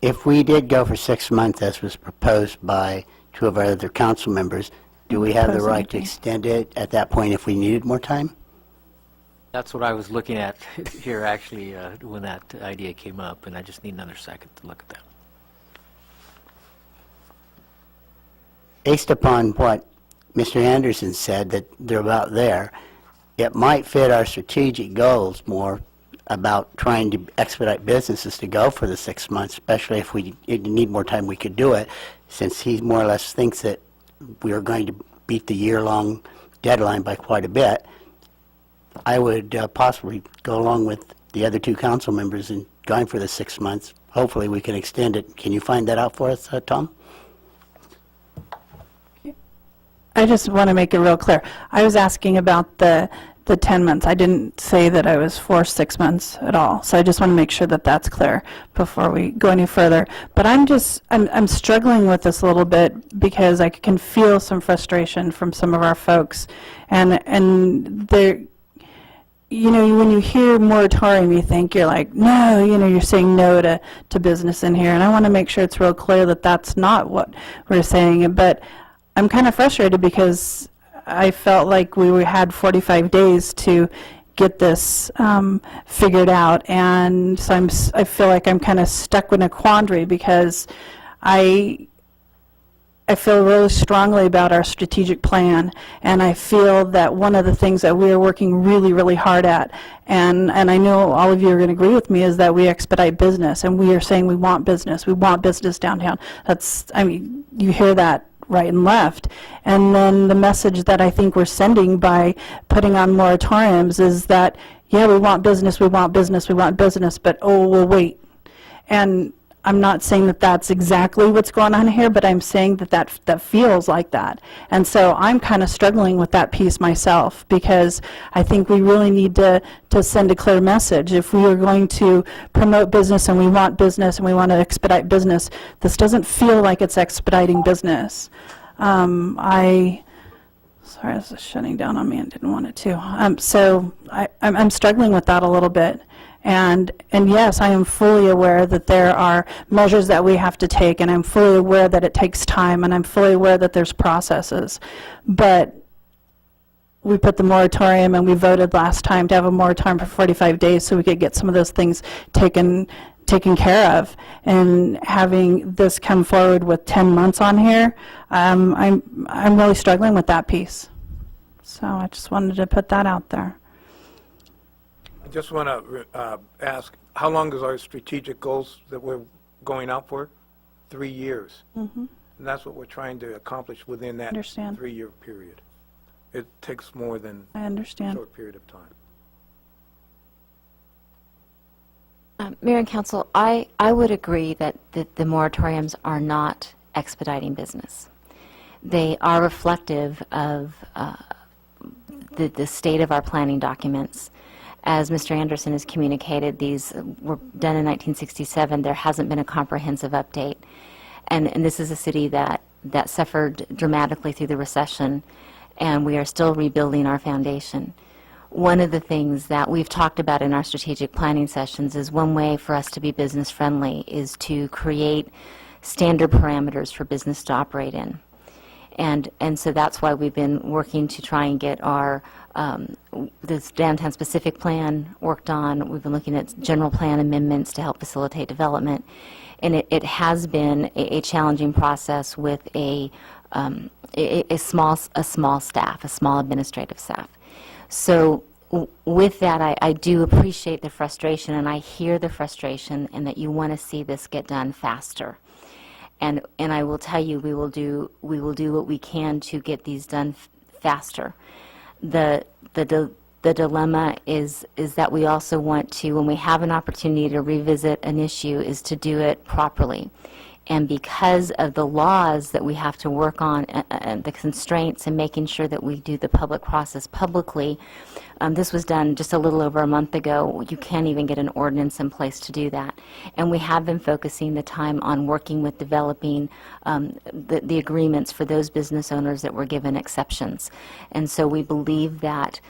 If we did go for 6 months, as was proposed by two of our other council members, do we have the right to extend it at that point if we needed more time? That's what I was looking at here, actually, when that idea came up, and I just need another second to look at that. Based upon what Mr. Anderson said, that they're about there, it might fit our strategic goals more about trying to expedite businesses to go for the 6 months, especially if we need more time, we could do it, since he more or less thinks that we are going to beat the year-long deadline by quite a bit. I would possibly go along with the other two council members in going for the 6 months. Hopefully we can extend it. Can you find that out for us, Tom? I just want to make it real clear. I was asking about the 10 months. I didn't say that I was for 6 months at all. So I just want to make sure that that's clear before we go any further. But I'm struggling with this a little bit because I can feel some frustration from some of our folks. And they're, when you hear moratorium, you think you're like, no, you're saying no to business in here. And I want to make sure it's real clear that that's not what we're saying. But I'm kind of frustrated because I felt like we had 45 days to get this figured out, and so I feel like I'm kind of stuck in a quandary because I feel really strongly about our strategic plan, and I feel that one of the things that we are working really, really hard at, and I know all of you are going to agree with me, is that we expedite business, and we are saying we want business downtown. You hear that right and left. And then the message that I think we're sending by putting on moratoriums is that, yeah, we want business, we want business, we want business, but oh, we'll wait. And I'm not saying that that's exactly what's going on here, but I'm saying that that feels like that. And so I'm kind of struggling with that piece myself, because I think we really need to send a clear message. If we are going to promote business and we want to expedite business, this doesn't feel like it's expediting business. Sorry, this is shutting down on me and didn't want it to. So I'm struggling with that a little bit. And yes, I am fully aware that there are measures that we have to take, and I'm fully aware that it takes time, and I'm fully aware that there's processes. But we put the moratorium, and we voted last time to have a moratorium for 45 days so we could get some of those things taken care of. And having this come forward with 10 months on here, I'm really struggling with that piece. So I just wanted to put that out there. I just want to ask, how long is our strategic goals that we're going out for? 3 years. Mm-hmm. And that's what we're trying to accomplish within that Understand. 3-year period. It takes more than I understand. a short period of time. Mayor and Council, I would agree that the moratoriums are not expediting business. They are reflective of the state of our planning documents. As Mr. Anderson has communicated, these were done in 1967. There hasn't been a comprehensive update. And this is a city that suffered dramatically through the recession, and we are still rebuilding our foundation. One of the things that we've talked about in our strategic planning sessions is one way for us to be business friendly is to create standard parameters for business to operate in. And so that's why we've been working to try and get our this downtown specific plan worked on. We've been looking at general plan amendments to help facilitate development, and it has been a challenging process with a small staff, a small administrative staff. So with that, I do appreciate the frustration, and I hear the frustration, and that you want to see this get done faster. And I will tell you, we will do what we can to get these done faster. The dilemma is that we also want to, when we have an opportunity to revisit an issue, is to do it properly. And because of the laws that we have to work on, and the constraints, and making sure that we do the public process publicly, this was done just a little over a month ago. You can't even get an ordinance in place to do that. And we have been focusing the time on working with developing the agreements for those business owners that were given exceptions. And so we believe that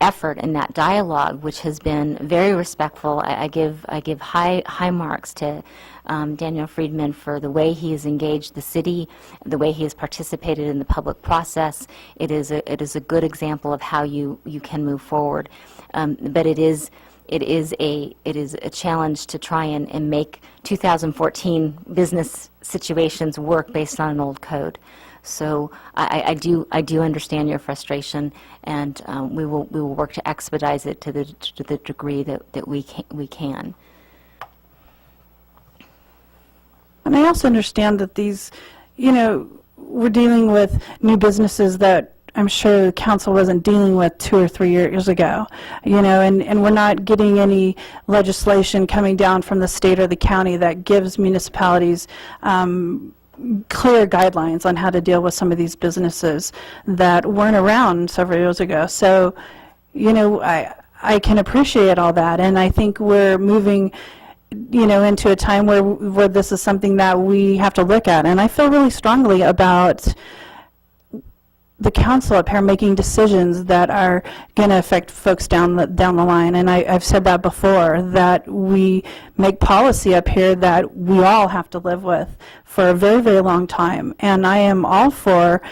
effort and that dialogue, which has been very respectful, I give high marks to Daniel Friedman for the way he has engaged the city, the way he has participated in the public process. It is a good example of how you can move forward. But it is a challenge to try and make 2014 business situations work based on an old code. So I do understand your frustration, and we will work to expedite it to the degree that we can. And I also understand that these, we're dealing with new businesses that I'm sure the council wasn't dealing with 2 or 3 years ago, and we're not getting any legislation coming down from the state or the county that gives municipalities clear guidelines on how to deal with some of these businesses that weren't around several years ago. So, I can appreciate all that, and I think we're moving into a time where this is something that we have to look at. And I feel really strongly about the council up here making decisions that are going to affect folks down the line. And I've said that before, that we make policy up here that we all have to live with for a very, very long time. And I am all for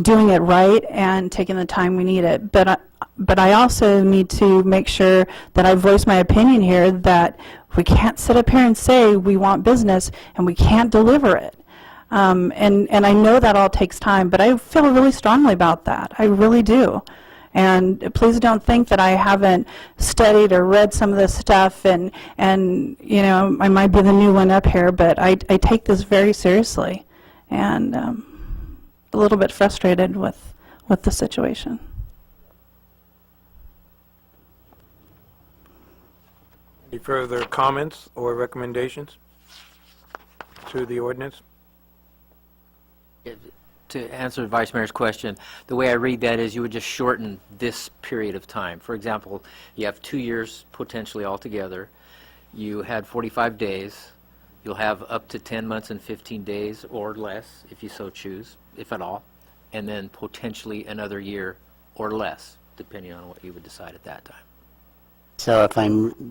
doing it right and taking the time we need it. But I also need to make sure that I voice my opinion here that we can't sit up here and say we want business and we can't deliver it. And I know that all takes time, but I feel really strongly about that. I really do. And please don't think that I haven't studied or read some of this stuff, and I might be the new one up here, but I take this very seriously. And a little bit frustrated with the situation. Any further comments or recommendations to the ordinance? To answer the Vice Mayor's question, the way I read that is you would just shorten this period of time. For example, you have 2 years potentially altogether. You had 45 days. You'll have up to 10 months and 15 days or less, if you so choose, if at all, and then potentially another year or less, depending on what you would decide at that time. So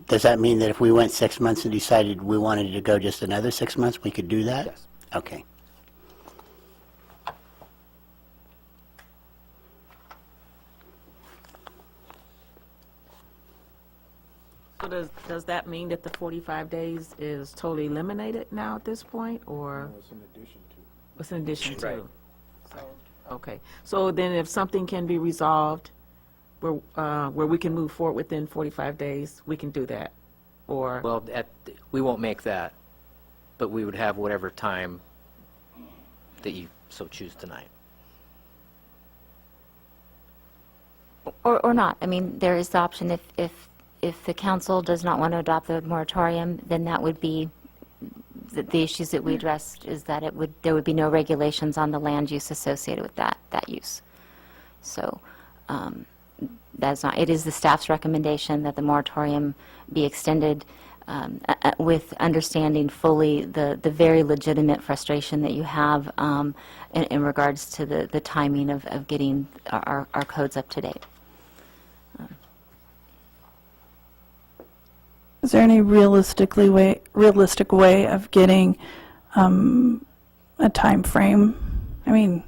does that mean that if we went 6 months and decided we wanted to go just another 6 months, we could do that? Yes. Okay. So does that mean that the 45 days is totally eliminated now at this point, or? It's in addition to. It's in addition to? Right. Okay. So then if something can be resolved where we can move forward within 45 days, we can do that? Or? Well, we won't make that, but we would have whatever time that you so choose tonight. Or not. I mean, there is the option if the council does not want to adopt the moratorium, then that would be the issues that we addressed, is that there would be no regulations on the land use associated with that use. So that's not. It is the staff's recommendation that the moratorium be extended with understanding fully the very legitimate frustration that you have in regards to the timing of getting our codes up to date. Is there any realistic way of getting a time frame? I mean,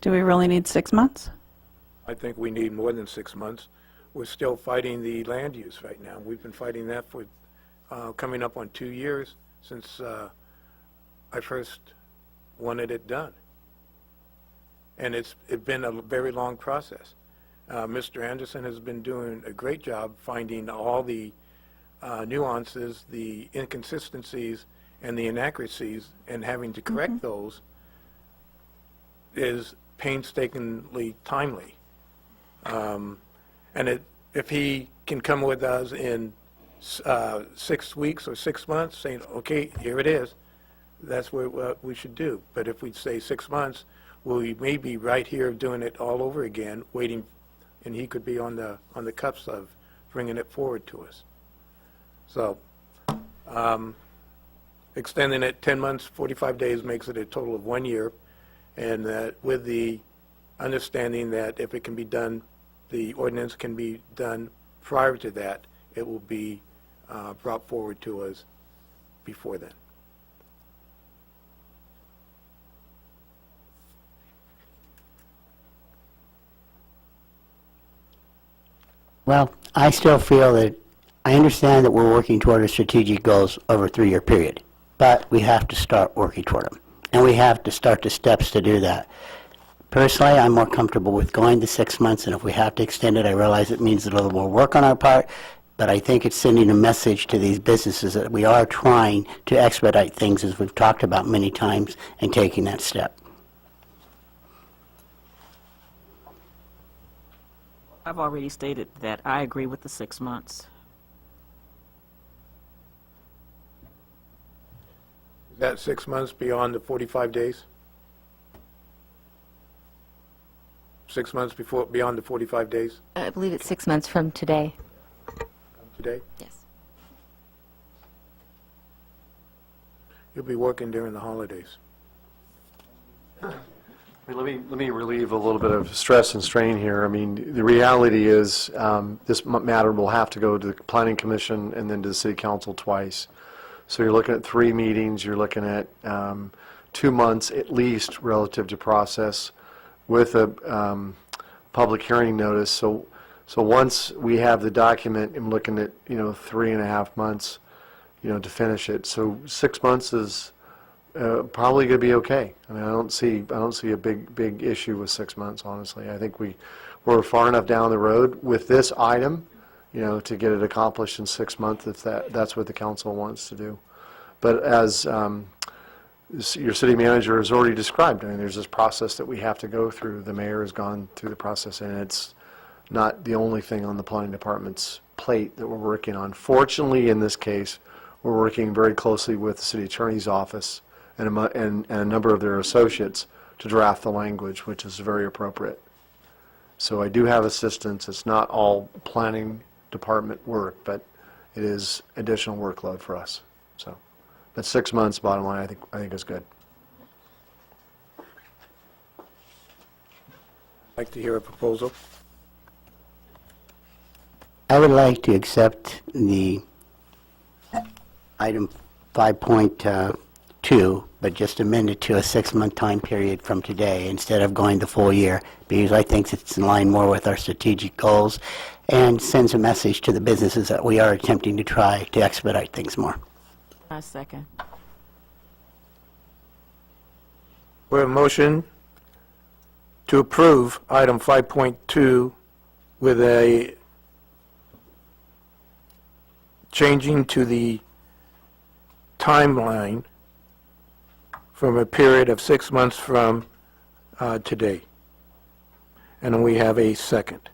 do we really need 6 months? I think we need more than 6 months. We're still fighting the land use right now. We've been fighting that for coming up on 2 years since I first wanted it done. And it's been a very long process. Mr. Anderson has been doing a great job finding all the nuances, the inconsistencies, and the inaccuracies, and having to correct those is painstakingly timely. And if he can come with us in 6 weeks or 6 months, saying, okay, here it is, that's what we should do. But if we say 6 months, we may be right here doing it all over again, waiting, and he could be on the cuffs of bringing it forward to us. So extending it 10 months, 45 days makes it a total of 1 year, and that with the understanding that if it can be done, the ordinance can be done prior to that, it will be brought forward to us before then. Well, I still feel that I understand that we're working toward our strategic goals over a 3-year period, but we have to start working toward them, and we have to start the steps to do that. Personally, I'm more comfortable with going to 6 months, and if we have to extend it, I realize it means a little more work on our part, but I think it's sending a message to these businesses that we are trying to expedite things, as we've talked about many times, and taking that step. I've already stated that I agree with the 6 months. Is that 6 months beyond the 45 days? 6 months beyond the 45 days I believe it's 6 months from today. today? Yes. You'll be working during the holidays. Let me relieve a little bit of stress and strain here. I mean, the reality is this matter will have to go to the Planning Commission and then to the City Council twice. So you're looking at 3 meetings, you're looking at 2 months at least relative to process with a public hearing notice. So once we have the document, I'm looking at 3.5 months, to finish it. So 6 months is probably going to be okay. I mean, I don't see a big issue with 6 months, honestly. I think we're far enough down the road with this item, to get it accomplished in 6 months if that's what the council wants to do. But as your city manager has already described. I mean, there's this process that we have to go through. The mayor has gone through the process, and it's not the only thing on the planning department's plate that we're working on. Fortunately, in this case, we're working very closely with the city attorney's office and a number of their associates to draft the language, which is very appropriate. So I do have assistance. It's not all planning department work, but it is additional workload for us. So, but 6 months, bottom line, I think is good. I'd like to hear a proposal. I would like to accept the item 5.2, but just amend it to a 6-month time period from today instead of going the full year, because I think it's in line more with our strategic goals and sends a message to the businesses that we are attempting to try to expedite things more. I second. We have a motion to approve item 5.2 with a changing to the timeline from a period of 6 months from today. And then we have a second.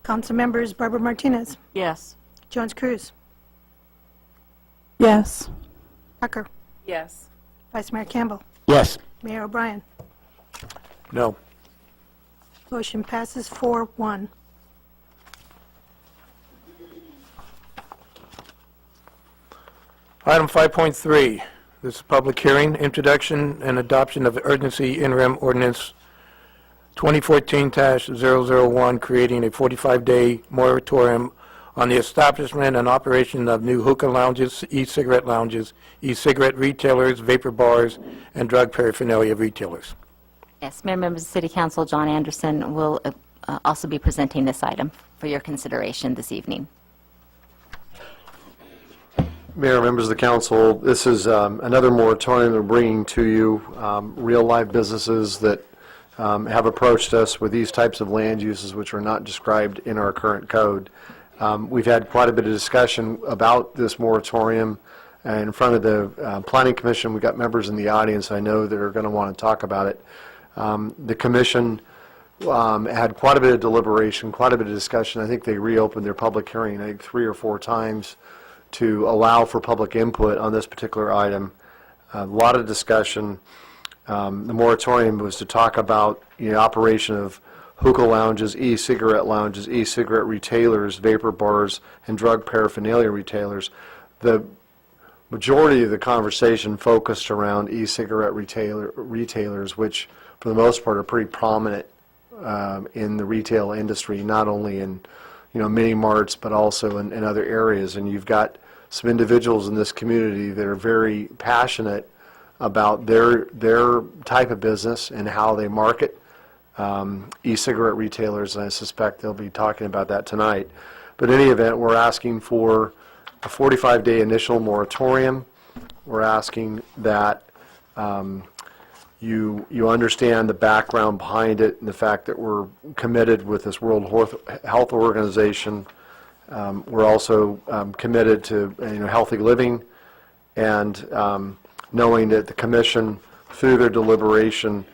Council members Barbara Martinez, Yes. Jones Cruz, Yes. Tucker, Yes. Vice Mayor Campbell, Yes. Mayor O'Brien. No. Motion passes 4-1. Item 5.3, this is a public hearing, introduction and adoption of urgency interim ordinance 2014-001, creating a 45-day moratorium on the establishment and operation of new hookah lounges, e-cigarette lounges, e-cigarette retailers, vapor bars, and drug paraphernalia retailers. Yes, Mayor, members of the City Council, John Anderson will also be presenting this item for your consideration this evening. Mayor, members of the council, this is another moratorium we're bringing to you. Real live businesses that have approached us with these types of land uses which are not described in our current code. We've had quite a bit of discussion about this moratorium in front of the Planning Commission. We've got members in the audience I know that are going to want to talk about it. The commission had quite a bit of deliberation, quite a bit of discussion. I think they reopened their public hearing, I think 3 or 4 times to allow for public input on this particular item. A lot of discussion. The moratorium was to talk about the operation of hookah lounges, e-cigarette retailers, vapor bars, and drug paraphernalia retailers. The majority of the conversation focused around e-cigarette retailers, which for the most part are pretty prominent in the retail industry, not only in mini marts, but also in other areas. And you've got some individuals in this community that are very passionate about their type of business and how they market e-cigarette retailers, and I suspect they'll be talking about that tonight. But in any event, we're asking for a 45-day initial moratorium. We're asking that you understand the background behind it and the fact that we're committed with this World Health Organization. We're also committed to healthy living, and knowing that the commission, through their deliberation,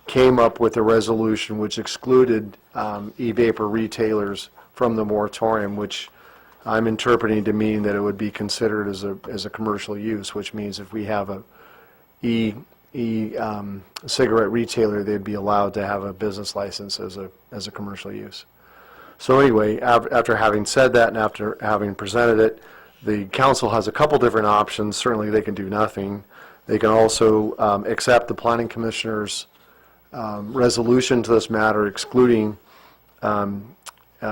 came up with a resolution which excluded e-vapor retailers from the moratorium, which I'm interpreting to mean that it would be considered as a commercial use, which means if we have a cigarette retailer, they'd be allowed to have a business license as a commercial use. So anyway, after having said that and after having presented it, the council has a couple different options. Certainly they can do nothing. They can also accept the planning commissioner's resolution to this matter excluding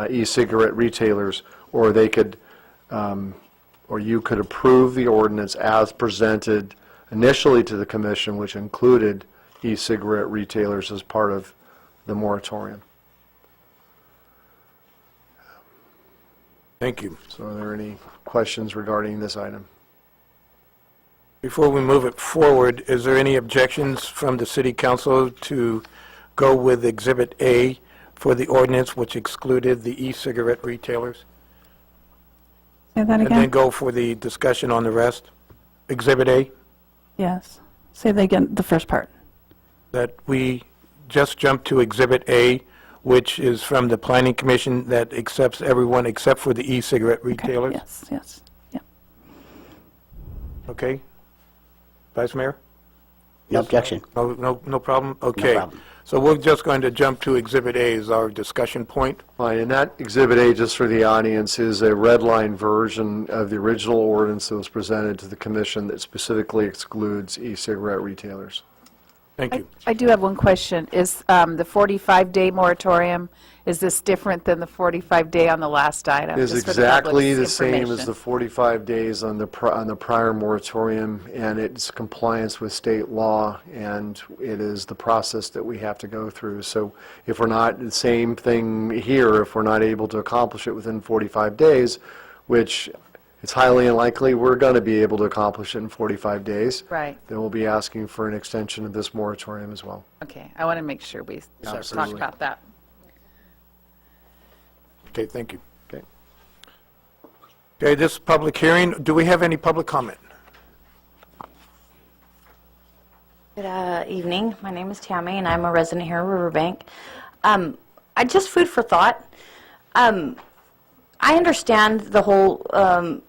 e-cigarette retailers, or they could, or you could approve the ordinance as presented initially to the commission, which included e-cigarette retailers as part of the moratorium. Thank you. So are there any questions regarding this item? Before we move it forward, is there any objections from the City Council to go with Exhibit A for the ordinance which excluded the e-cigarette retailers? Say that and then again? go for the discussion on the rest? Exhibit A, Yes. Say that again, the first part. that we just jump to Exhibit A, which is from the Planning Commission that accepts everyone except for the e-cigarette retailers? Yes, yes. Yeah. Okay? Vice Mayor? No objection. No problem? Okay. problem. So we're just going to jump to Exhibit A as our discussion point. Fine, and that Exhibit A, just for the audience, is a red line version of the original ordinance that was presented to the commission that specifically excludes e-cigarette retailers. Thank you. I do have one question. Is the 45-day moratorium, is this different than the 45-day on the last item? It is Just for the exactly public's the same as information. the 45 days on the prior moratorium, and it's compliance with state law, and it is the process that we have to go through. So if we're not, the same thing here, if we're not able to accomplish it within 45 days, which it's highly unlikely we're going to be able to accomplish it in 45 days, Right. then we'll be asking for an extension of this moratorium as well. Okay, I want to make sure we sort of talk Absolutely. about that. Okay, thank you. Okay. Okay, this public hearing, do we have any public comment? Good evening. My name is Tammy, and I'm a resident here in Riverbank. Just food for thought. I understand the whole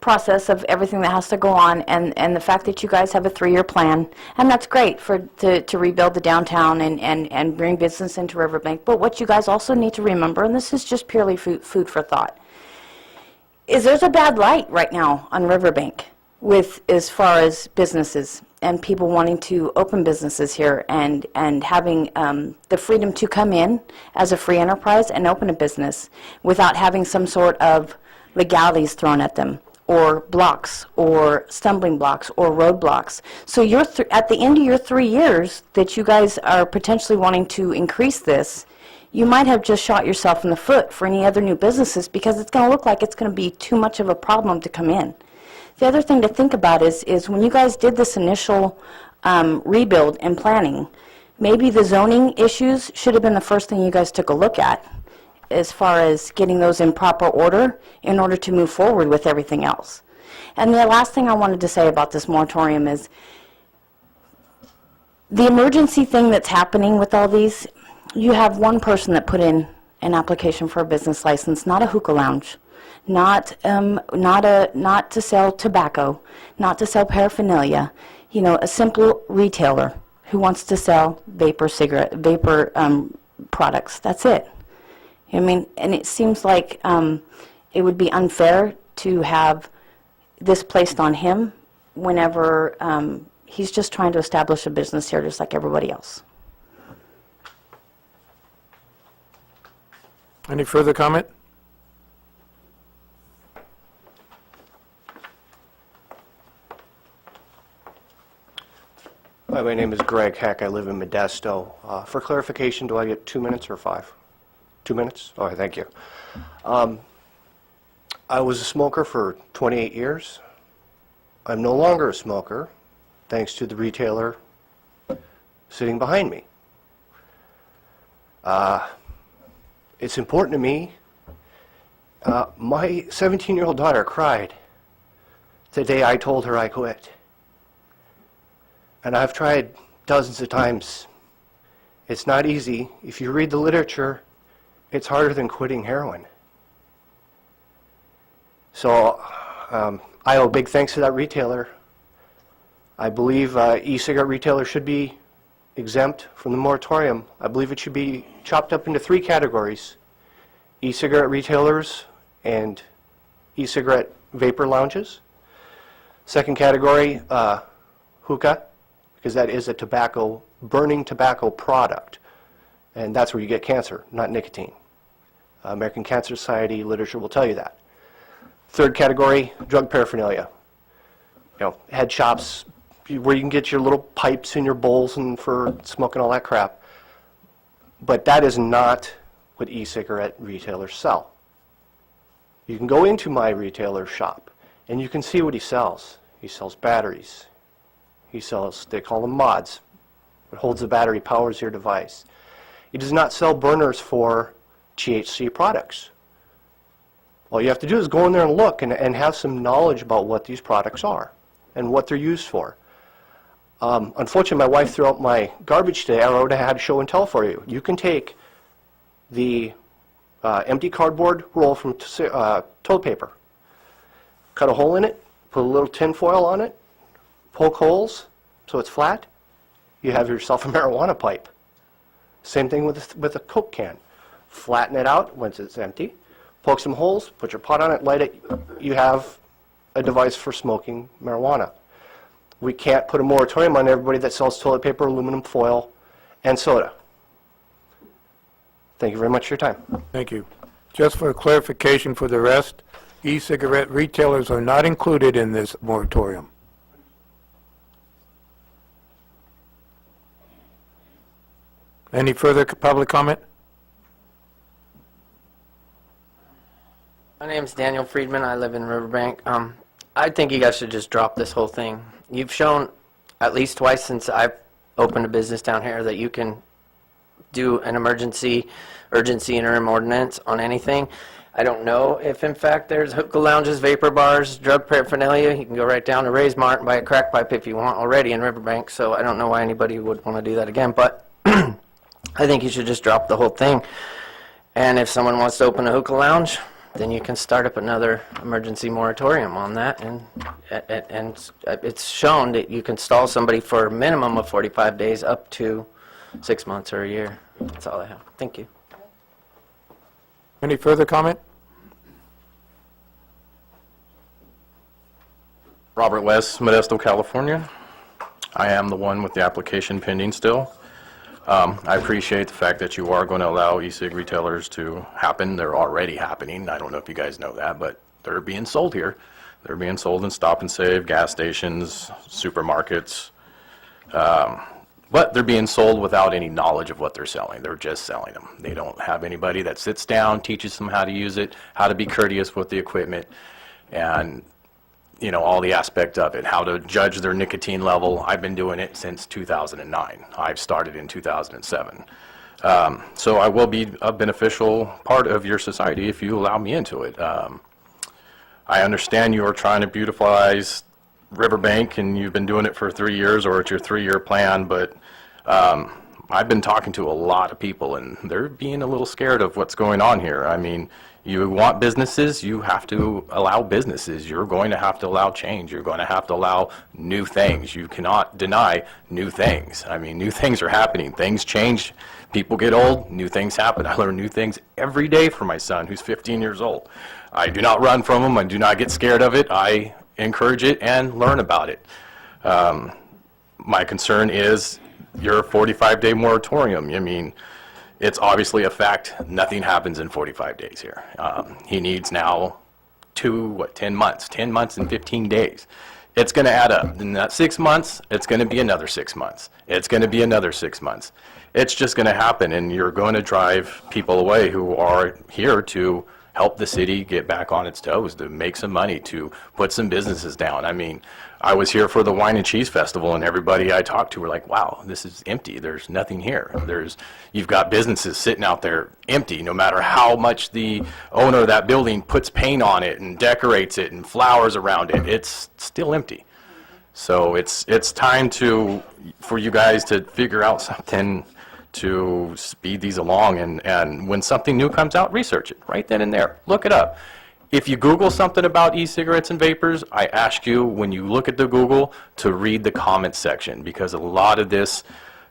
process of everything that has to go on, and the fact that you guys have a 3-year plan, and that's great to rebuild the downtown and bring business into Riverbank. But what you guys also need to remember, and this is just purely food for thought, is there's a bad light right now on Riverbank with as far as businesses and people wanting to open businesses here and having the freedom to come in as a free enterprise and open a business without having some sort of legalities thrown at them, or blocks, or stumbling blocks, or roadblocks. So you're at the end of your 3 years that you guys are potentially wanting to increase this, you might have just shot yourself in the foot for any other new businesses, because it's going to look like it's going to be too much of a problem to come in. The other thing to think about is when you guys did this initial rebuild and planning, maybe the zoning issues should have been the first thing you guys took a look at, as far as getting those in proper order in order to move forward with everything else. And the last thing I wanted to say about this moratorium is the emergency thing that's happening with all these. You have one person that put in an application for a business license, not a hookah lounge, not to sell tobacco, not to sell paraphernalia, a simple retailer who wants to sell vapor products. That's it. I mean, and it seems like it would be unfair to have this placed on him whenever he's just trying to establish a business here just like everybody else. Any further comment? Hi, my name is Greg Heck. I live in Modesto. For clarification, do I get 2 minutes or 5? 2 minutes? All right, thank you. I was a smoker for 28 years. I'm no longer a smoker, thanks to the retailer sitting behind me. It's important to me. My 17-year-old daughter cried the day I told her I quit. And I've tried dozens of times. It's not easy. If you read the literature, it's harder than quitting heroin. So I owe big thanks to that retailer. I believe e-cigarette retailers should be exempt from the moratorium. I believe it should be chopped up into 3 categories: e-cigarette retailers and e-cigarette vapor lounges. Second category, hookah, because that is a burning tobacco product, and that's where you get cancer, not nicotine. American Cancer Society literature will tell you that. Third category, drug paraphernalia. Head shops where you can get your little pipes and your bowls and for smoking all that crap. But that is not what e-cigarette retailers sell. You can go into my retailer shop and you can see what he sells. He sells batteries. He sells, they call them mods. It holds the battery, powers your device. He does not sell burners for THC products All you have to do is go in there and look and have some knowledge about what these products are and what they're used for. Unfortunately, my wife threw out my garbage today. I would have had show and tell for you. You can take the empty cardboard roll from toilet paper, cut a hole in it, put a little tin foil on it, poke holes so it's flat, you have yourself a marijuana pipe. Same thing with a Coke can. Flatten it out once it's empty, poke some holes, put your pot on it, light it, you have a device for smoking marijuana. We can't put a moratorium on everybody that sells toilet paper, aluminum foil, and soda. Thank you very much for your time. Thank you. Just for clarification for the rest, e-cigarette retailers are not included in this moratorium. Any further public comment? My name's Daniel Friedman. I live in Riverbank. I think you guys should just drop this whole thing. You've shown at least twice since I've opened a business down here that you can do an urgency interim ordinance on anything. I don't know if in fact there's hookah lounges, vapor bars, drug paraphernalia. You can go right down to Ray's Mart and buy a crack pipe if you want already in Riverbank, so I don't know why anybody would want to do that again, but I think you should just drop the whole thing. And if someone wants to open a hookah lounge, then you can start up another emergency moratorium on that, and it's shown that you can stall somebody for a minimum of 45 days up to 6 months or a year. That's all I have. Thank you. Any further comment? Robert West, Modesto, California. I am the one with the application pending still. I appreciate the fact that you are going to allow e-cig retailers to happen. They're already happening. I don't know if you guys know that, but they're being sold here. They're being sold in Stop and Save, gas stations, supermarkets. But they're being sold without any knowledge of what they're selling. They're just selling them. They don't have anybody that sits down, teaches them how to use it, how to be courteous with the equipment, and you know, all the aspect of it, how to judge their nicotine level. I've been doing it since 2009. I've started in 2007. So I will be a beneficial part of your society if you allow me into it. I understand you are trying to beautifies Riverbank, and you've been doing it for 3 years, or it's your 3-year plan, but I've been talking to a lot of people, and they're being a little scared of what's going on here. I mean, you want businesses, you have to allow businesses. You're going to have to allow change. You're going to have to allow new things. You cannot deny new things. I mean, new things are happening. Things change. People get old. New things happen. I learn new things every day from my son, who's 15 years old. I do not run from him. I do not get scared of it. I encourage it and learn about it. My concern is your 45-day moratorium. I mean, it's obviously a fact. Nothing happens in 45 days here. He needs now 10 months? 10 months and 15 days. It's going to add up. In that 6 months, it's going to be another 6 months. It's going to be another 6 months. It's just going to happen, and you're going to drive people away who are here to help the city get back on its toes, to make some money, to put some businesses down. I mean, I was here for the Wine and Cheese Festival, and everybody I talked to were like, wow, this is empty. There's nothing here. You've got businesses sitting out there empty, no matter how much the owner of that building puts paint on it and decorates it and flowers around it. It's still empty. So it's time for you guys to figure out something to speed these along, and when something new comes out, research it right then and there. Look it up. If you Google something about e-cigarettes and vapors, I ask you, when you look at the Google, to read the comments section, because a lot of this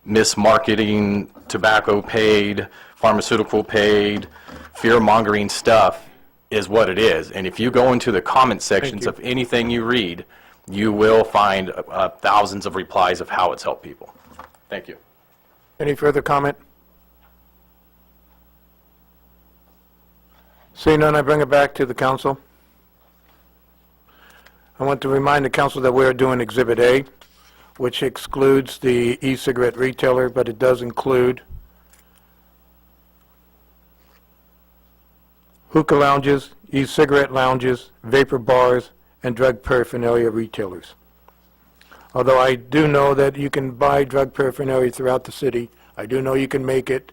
mismarketing, tobacco paid, pharmaceutical paid, fear-mongering stuff is what it is. And if you go into the comment sections of anything you read, you will find thousands of replies of how it's helped people. Thank you. Any further comment? Seeing none, I bring it back to the council. I want to remind the council that we are doing Exhibit A, which excludes the e-cigarette retailer, but it does include hookah lounges, e-cigarette lounges, vapor bars, and drug paraphernalia retailers. Although I do know that you can buy drug paraphernalia throughout the city. I do know you can make it.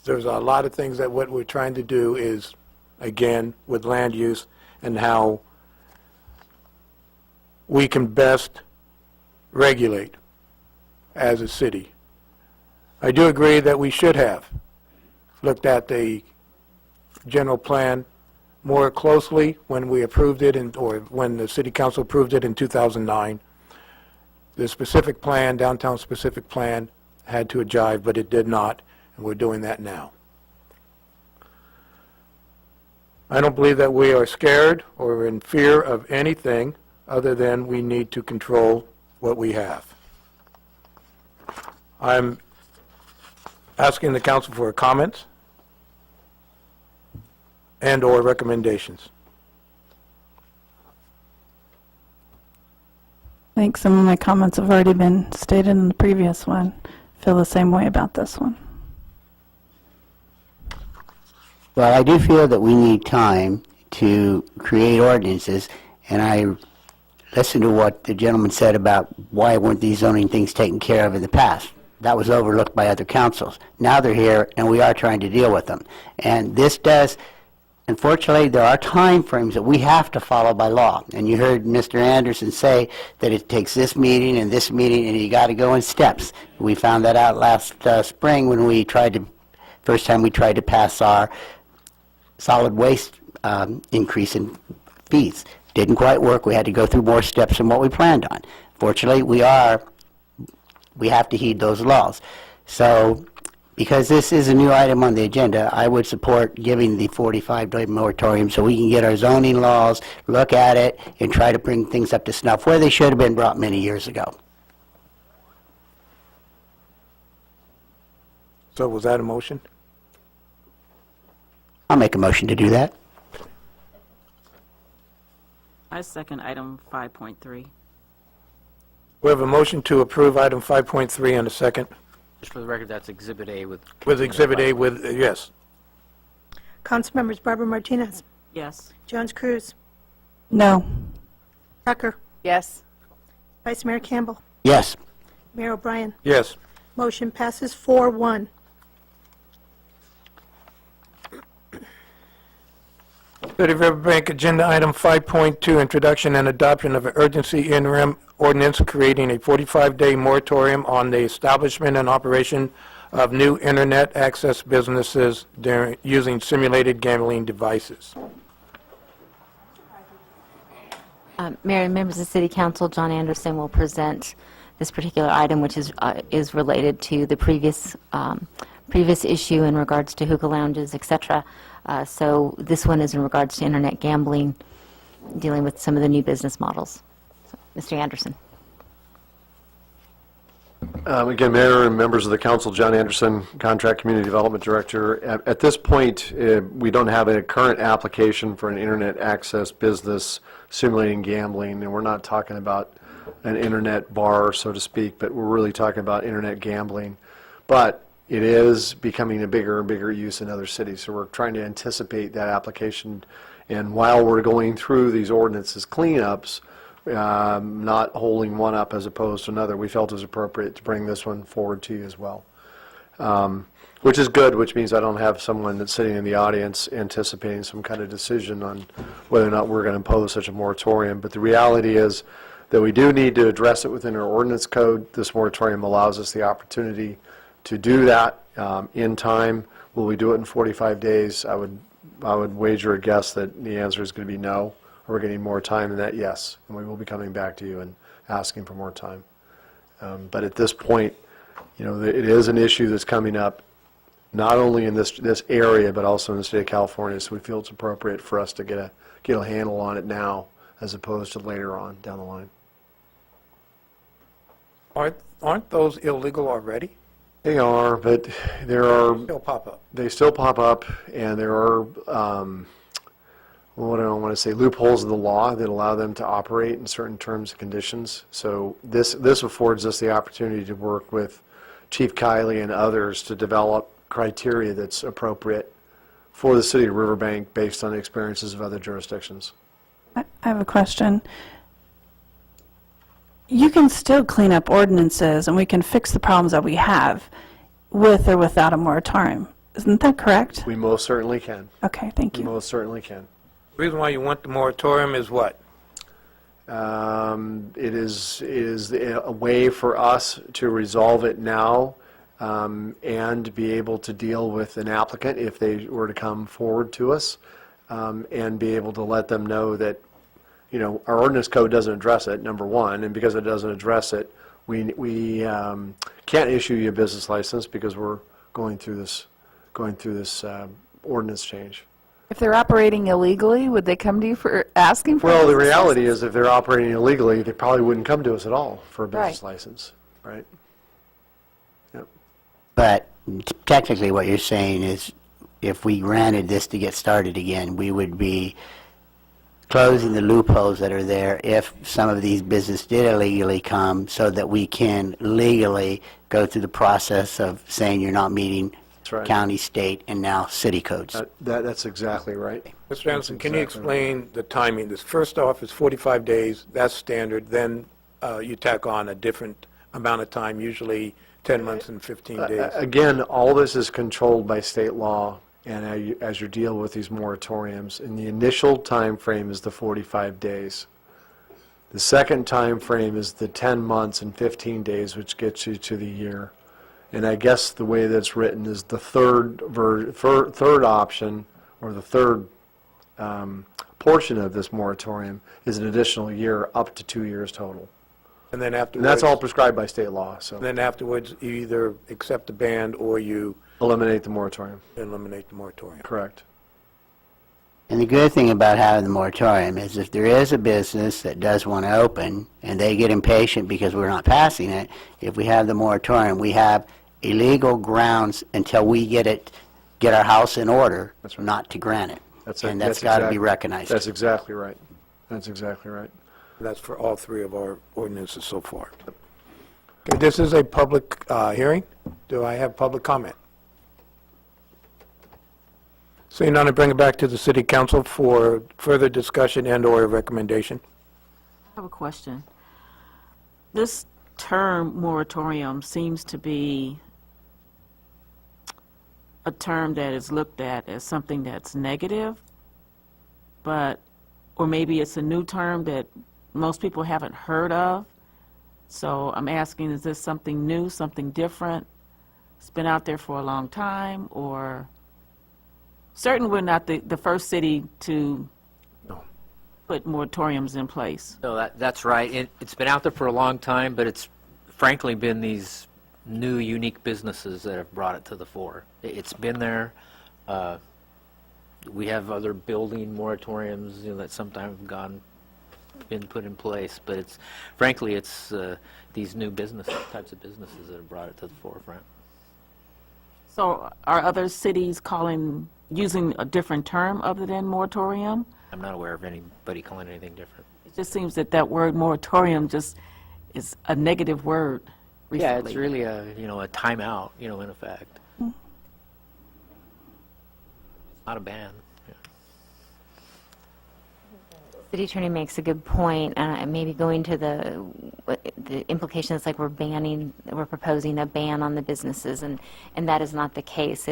There's a lot of things that what we're trying to do is again, with land use and how we can best regulate as a city. I do agree that we should have looked at the general plan more closely when we approved it, or when the city council approved it in 2009. The specific plan, downtown specific plan, had to jive, but it did not, and we're doing that now. I don't believe that we are scared or in fear of anything other than we need to control what we have. I'm asking the council for comments and/or recommendations. I think some of my comments have already been stated in the previous one. Feel the same way about this one. Well, I do feel that we need time to create ordinances, and I listened to what the gentleman said about why weren't these zoning things taken care of in the past. That was overlooked by other councils. Now they're here, and we are trying to deal with them. And this does, unfortunately, there are time frames that we have to follow by law. And you heard Mr. Anderson say that it takes this meeting, and you got to go in steps. We found that out last spring when we first time we tried to pass our solid waste increase in fees. Didn't quite work. We had to go through more steps than what we planned on. Fortunately, we have to heed those laws. So, because this is a new item on the agenda, I would support giving the 45-day moratorium so we can get our zoning laws, look at it, and try to bring things up to snuff where they should have been brought many years ago. So was that a motion? I'll make a motion to do that. I second item 5.3. We have a motion to approve item 5.3 and a second. Just for the record, that's Exhibit A with... With Exhibit A with, yes. Councilmembers Barbara Martinez, Yes. Jones Cruz, No. Tucker, Yes. Vice Mayor Campbell, Yes. Mayor O'Brien. Yes. Motion passes 4-1. City of Riverbank, agenda item 5.2, introduction and adoption of an urgency interim ordinance creating a 45-day moratorium on the establishment and operation of new internet access businesses using simulated gambling devices. Mayor and members of the City Council, John Anderson will present this particular item, which is related to the previous issue in regards to hookah lounges, etc. So this one is in regards to internet gambling, dealing with some of the new business models. So, Mr. Anderson. Again, Mayor and members of the council, John Anderson, Contract Community Development Director. At this point, we don't have a current application for an internet access business simulating gambling, and we're not talking about an internet bar, so to speak, but we're really talking about internet gambling. But it is becoming a bigger and bigger use in other cities, so we're trying to anticipate that application. And while we're going through these ordinances cleanups, not holding one up as opposed to another, we felt it was appropriate to bring this one forward to you as well. Which is good, which means I don't have someone that's sitting in the audience anticipating some kind of decision on whether or not we're going to impose such a moratorium. But the reality is that we do need to address it within our ordinance code. This moratorium allows us the opportunity to do that in time. Will we do it in 45 days? I would wager a guess that the answer is going to be no. Or we're going to need more time than that, yes. And we will be coming back to you and asking for more time. But at this point, you know, it is an issue that's coming up not only in this area, but also in the state of California. So we feel it's appropriate for us to get a handle on it now, as opposed to later on down the line. Aren't those illegal already? They are, but there are... Still pop up. They still pop up, and there are, what do I want to say, loopholes in the law that allow them to operate in certain terms and conditions. So this affords us the opportunity to work with Chief Kiley and others to develop criteria that's appropriate for the city of Riverbank based on the experiences of other jurisdictions. I have a question. You can still clean up ordinances and we can fix the problems that we have with or without a moratorium. Isn't that correct? We most certainly can. Okay, thank We you. most certainly can. The reason why you want the moratorium is what? It is a way for us to resolve it now and be able to deal with an applicant if they were to come forward to us and be able to let them know that, you know, our ordinance code doesn't address it, number one, and because it doesn't address it, we can't issue you a business license because we're going through this ordinance change. If they're operating illegally, would they come to you for asking for a Well, the business reality license? is if they're operating illegally, they probably wouldn't come to us at all for a business Right. license, right? Yep. But technically, what you're saying is, if we granted this to get started again, we would be closing the loopholes that are there if some of these businesses did illegally come, so that we can legally go through the process of saying you're not meeting That's right. county, state, and now city codes. That's exactly right. Mr. Anderson, can you explain the timing? This first off is 45 days, that's standard, then you tack on a different amount of time, usually 10 months and 15 days. Again, all this is controlled by state law, and as you deal with these moratoriums, and the initial time frame is the 45 days. The second time frame is the 10 months and 15 days, which gets you to the year. And I guess the way that's written is the third option, or the third portion of this moratorium is an additional year, up to 2 years total. And then afterwards... And that's all prescribed by state law, so. Then afterwards, you either accept the ban or you Eliminate the moratorium. eliminate the moratorium. Correct. And the good thing about having the moratorium is if there is a business that does want to open and they get impatient because we're not passing it, if we have the moratorium, we have illegal grounds until we get our house in order, not to grant it. And that's got to be recognized. That's exactly right. That's exactly right. That's for all three of our ordinances so far. Okay, this is a public hearing. Do I have public comment? Seeing none, I bring it back to the city council for further discussion and/or recommendation. I have a question. This term moratorium seems to be a term that is looked at as something that's negative, or maybe it's a new term that most people haven't heard of. So I'm asking, is this something new, something different? It's been out there for a long time, or... Certainly, we're not the first city to put moratoriums in place. No, that's right. It's been out there for a long time, but it's frankly been these new, unique businesses that have brought it to the fore. It's been there. We have other building moratoriums, that sometimes have been put in place, but it's these new types of businesses that have brought it to the forefront. So are other cities using a different term other than moratorium? I'm not aware of anybody calling anything different. It just seems that word moratorium just is a negative word recently. Yeah, it's really a timeout, in effect. Mm. It's not a ban. City Attorney makes a good point, maybe going to the implications like we're proposing a ban on the businesses, and that is not the case.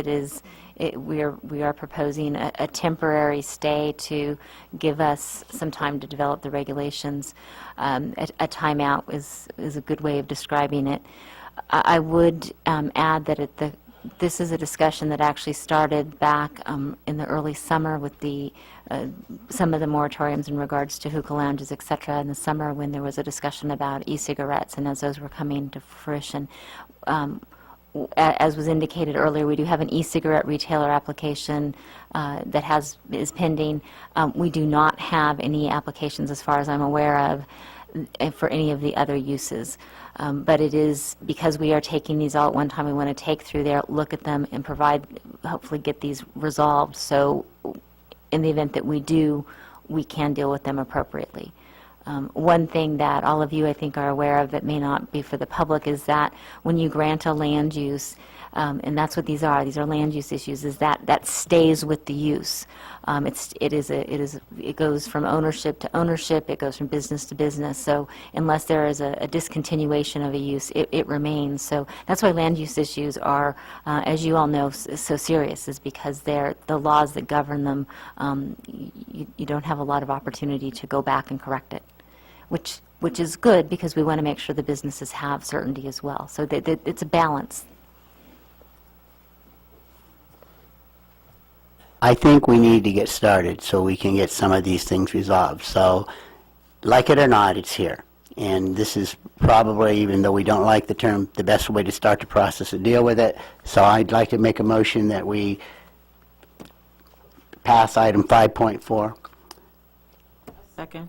We are proposing a temporary stay to give us some time to develop the regulations. A timeout is a good way of describing it. I would add that this is a discussion that actually started back in the early summer with some of the moratoriums in regards to hookah lounges, et cetera, in the summer when there was a discussion about e-cigarettes, and as those were coming to fruition. As was indicated earlier, we do have an e-cigarette retailer application that is pending. We do not have any applications, as far as I'm aware of, for any of the other uses. But it is, because we are taking these all at one time, we want to take through there, look at them, and hopefully get these resolved, so in the event that we do, we can deal with them appropriately. One thing that all of you, I think, are aware of that may not be for the public is that when you grant a land use, And that's what these are. These are land use issues, is that stays with the use. It goes from ownership to ownership, it goes from business to business. So unless there is a discontinuation of a use, it remains. So that's why land use issues are, as you all know, so serious, is because the laws that govern them, you don't have a lot of opportunity to go back and correct it, which is good because we want to make sure the businesses have certainty as well. So it's a balance. I think we need to get started so we can get some of these things resolved. So, like it or not, it's here. And this is probably, even though we don't like the term, the best way to start the process to deal with it. So I'd like to make a motion that we pass item 5.4. Second.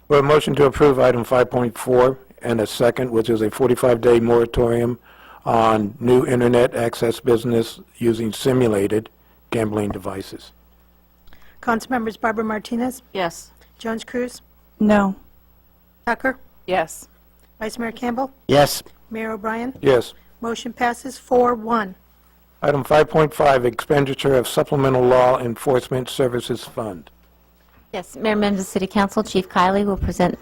We have a motion to approve item 5.4 and a second, which is a 45-day moratorium on new internet access business using simulated gambling devices. Councilmembers Barbara Martinez, Yes. Jones Cruz, No. Tucker, Yes. Vice Mayor Campbell, Yes. Mayor O'Brien. Yes. Motion passes 4-1. Item 5.5, expenditure of supplemental law enforcement services fund. Yes, Mayor, members of the City Council, Chief Kiley will present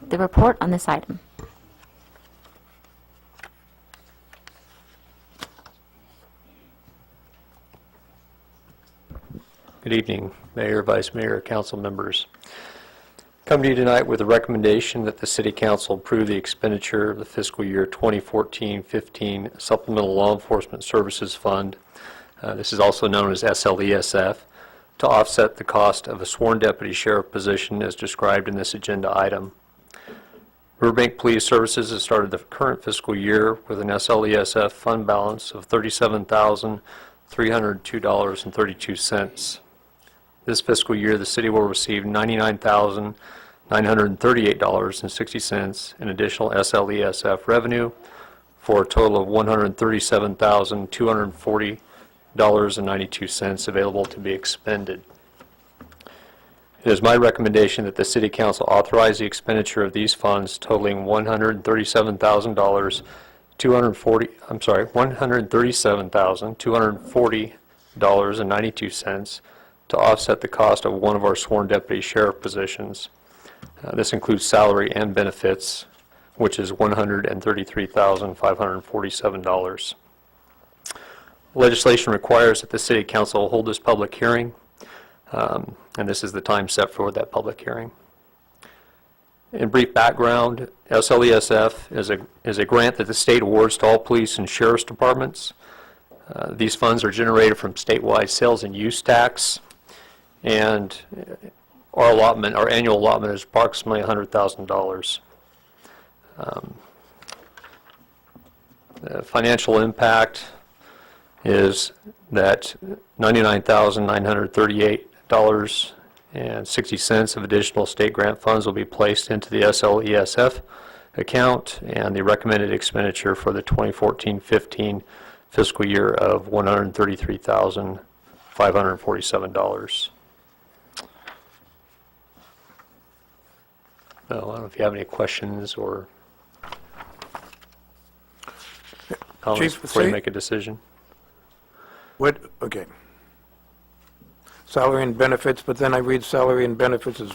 the report on this item. Good evening, Mayor, Vice Mayor, Council members. Come to you tonight with a recommendation that the City Council approve the expenditure of the fiscal year 2014-15 Supplemental Law Enforcement Services Fund. This is also known as SLESF, to offset the cost of a sworn deputy sheriff position as described in this agenda item. Riverbank Police Services has started the current fiscal year with an SLESF fund balance of $37,302.32. This fiscal year, the city will receive $99,938.60 in additional SLESF revenue for a total of $137,240.92 available to be expended. It is my recommendation that the City Council authorize the expenditure of these funds totaling $137,240.92 to offset the cost of one of our sworn deputy sheriff positions. This includes salary and benefits, which is $133,547. Legislation requires that the City Council hold this public hearing, and this is the time set for that public hearing. In brief background, SLESF is a grant that the state awards to all police and sheriff's departments. These funds are generated from statewide sales and use tax, and our annual allotment is approximately $100,000. The financial impact is that $99,938.60 of additional state grant funds will be placed into the SLESF account, and the recommended expenditure for the 2014-15 fiscal year of $133,547. I don't know if you have any questions or comments Chief, before you make a decision. Okay. Salary and benefits, but then I read salary and benefits is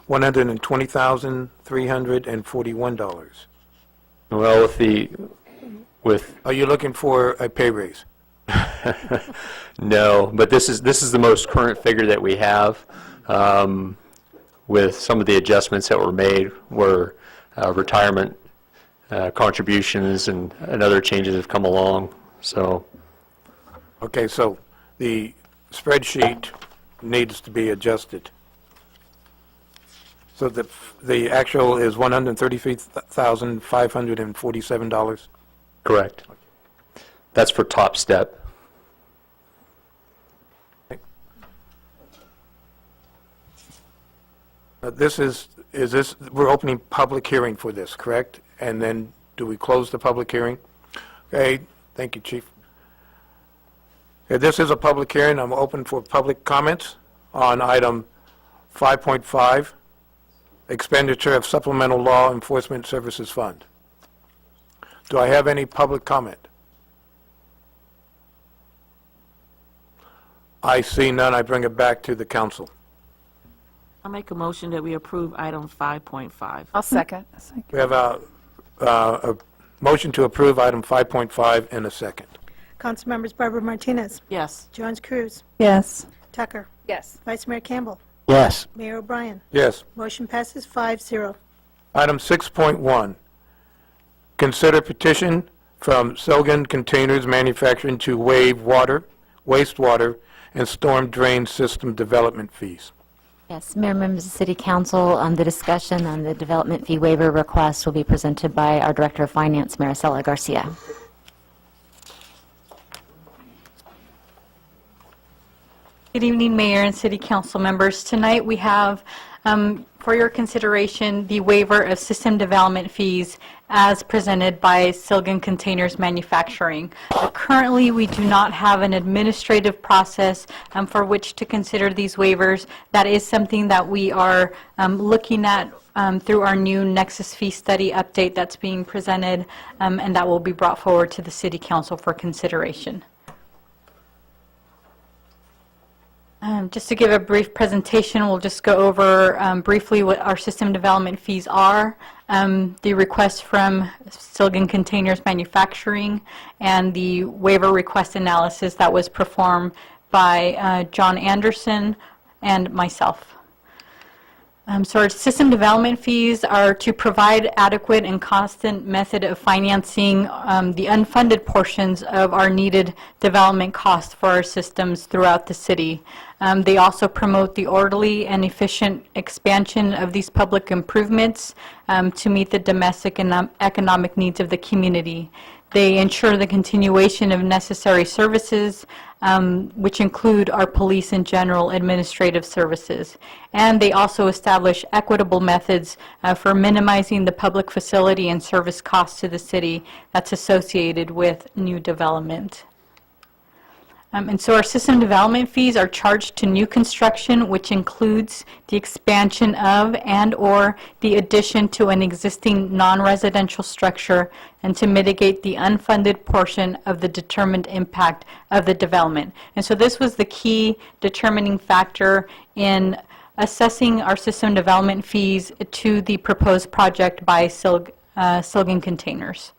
$120,341. Well, Are you looking for a pay raise? No, but this is the most current figure that we have. With some of the adjustments that were made where retirement contributions and other changes have come along. So, Okay, so the spreadsheet needs to be adjusted. So the actual is $133,547? correct. That's for top step. We're opening public hearing for this, correct? And then do we close the public hearing? Okay, thank you, Chief. Okay, this is a public hearing. I'm open for public comments on item 5.5, expenditure of supplemental law enforcement services fund. Do I have any public comment? I see none. I bring it back to the council. I make a motion that we approve item 5.5. I'll second. We have a motion to approve item 5.5 in a second. Councilmembers Barbara Martinez, Yes. Jones Cruz, Yes. Tucker, Yes. Vice Mayor Campbell, Yes. Mayor O'Brien. Yes. Motion passes 5-0. Item 6.1, consider petition from Silgan Containers Manufacturing to waive water, wastewater, and storm drain system development fees. Yes, Mayor, members of the City Council, the discussion on the development fee waiver request will be presented by our Director of Finance, Maricela Garcia. Good evening, Mayor and City Council members. Tonight we have for your consideration the waiver of system development fees as presented by Silgan Containers Manufacturing. Currently, we do not have an administrative process for which to consider these waivers. That is something that we are looking at through our new Nexus fee study update that's being presented, and that will be brought forward to the City Council for consideration. Just to give a brief presentation, we'll just go over briefly what our system development fees are, the request from Silgan Containers Manufacturing, and the waiver request analysis that was performed by John Anderson and myself. So our system development fees are to provide adequate and constant method of financing the unfunded portions of our needed development costs for our systems throughout the city. They also promote the orderly and efficient expansion of these public improvements to meet the domestic and economic needs of the community. They ensure the continuation of necessary services, which include our police and general administrative services. And they also establish equitable methods for minimizing the public facility and service costs to the city that's associated with new development. And so our system development fees are charged to new construction, which includes the expansion of and/or the addition to an existing non-residential structure, and to mitigate the unfunded portion of the determined impact of the development. And so this was the key determining factor in assessing our system development fees to the proposed project by Silgan Containers.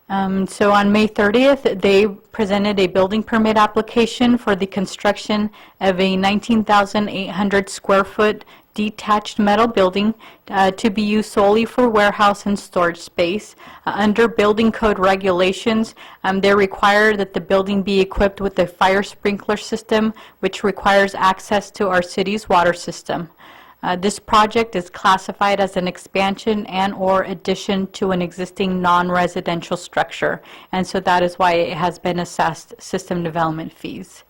So on May 30th, they presented a building permit application for the construction of a 19,800 square foot detached metal building to be used solely for warehouse and storage space. Under building code regulations, they require that the building be equipped with a fire sprinkler system, which requires access to our city's water system. This project is classified as an expansion and/or addition to an existing non-residential structure, and so that is why it has been assessed system development fees.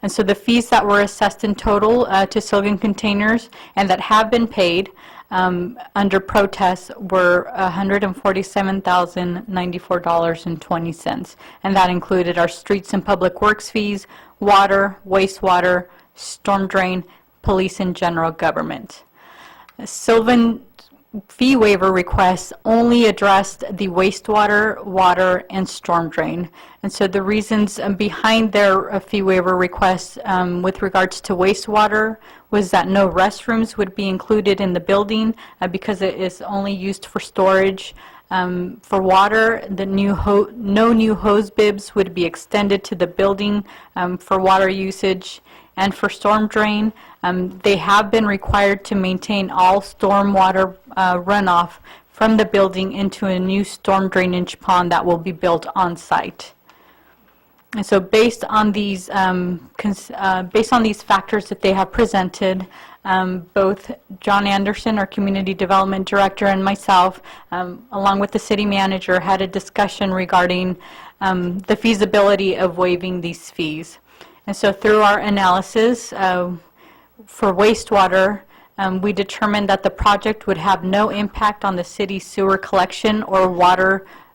And so the fees that were assessed in total to Silgan Containers and that have been paid under protest were $147,094.20, and that included our streets and public works fees, water, wastewater, storm drain, police and general government. Sylvan fee waiver requests only addressed the wastewater, water, and storm drain. And so the reasons behind their fee waiver requests with regards to wastewater was that no restrooms would be included in the building because it is only used for storage. For water, no new hose bibs would be extended to the building for water usage. And for storm drain, they have been required to maintain all stormwater runoff from the building into a new storm drainage pond that will be built on site. And so based on these factors that they have presented, both John Anderson, our Community Development Director, and myself, along with the City Manager, had a discussion regarding the feasibility of waiving these fees. And so through our analysis for wastewater, we determined that the project would have no impact on the city's sewer collection or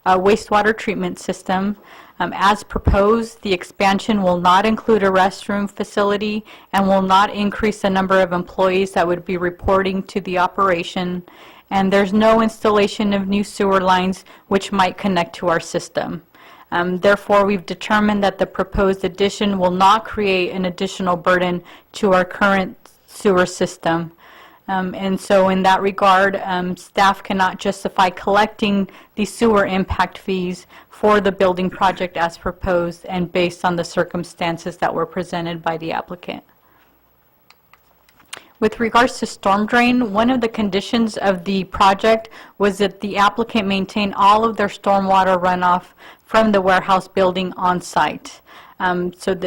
wastewater treatment system. As proposed, the expansion will not include a restroom facility and will not increase the number of employees that would be reporting to the operation. And there's no installation of new sewer lines which might connect to our system. Therefore, we've determined that the proposed addition will not create an additional burden to our current sewer system. And so in that regard, staff cannot justify collecting the sewer impact fees for the building project as proposed and based on the circumstances that were presented by the applicant. With regards to storm drain, one of the conditions of the project was that the applicant maintain all of their stormwater runoff from the warehouse building on site. So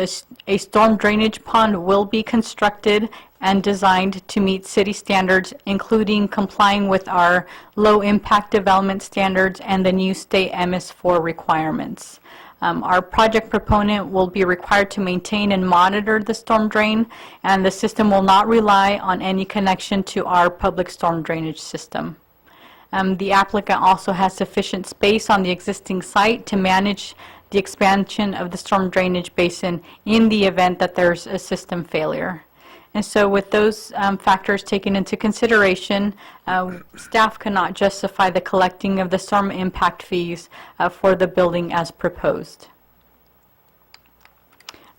a storm drainage pond will be constructed and designed to meet city standards, including complying with our low impact development standards and the new state MS4 requirements. Our project proponent will be required to maintain and monitor the storm drain, and the system will not rely on any connection to our public storm drainage system. The applicant also has sufficient space on the existing site to manage the expansion of the storm drainage basin in the event that there's a system failure. And so with those factors taken into consideration, staff cannot justify the collecting of the storm impact fees for the building as proposed.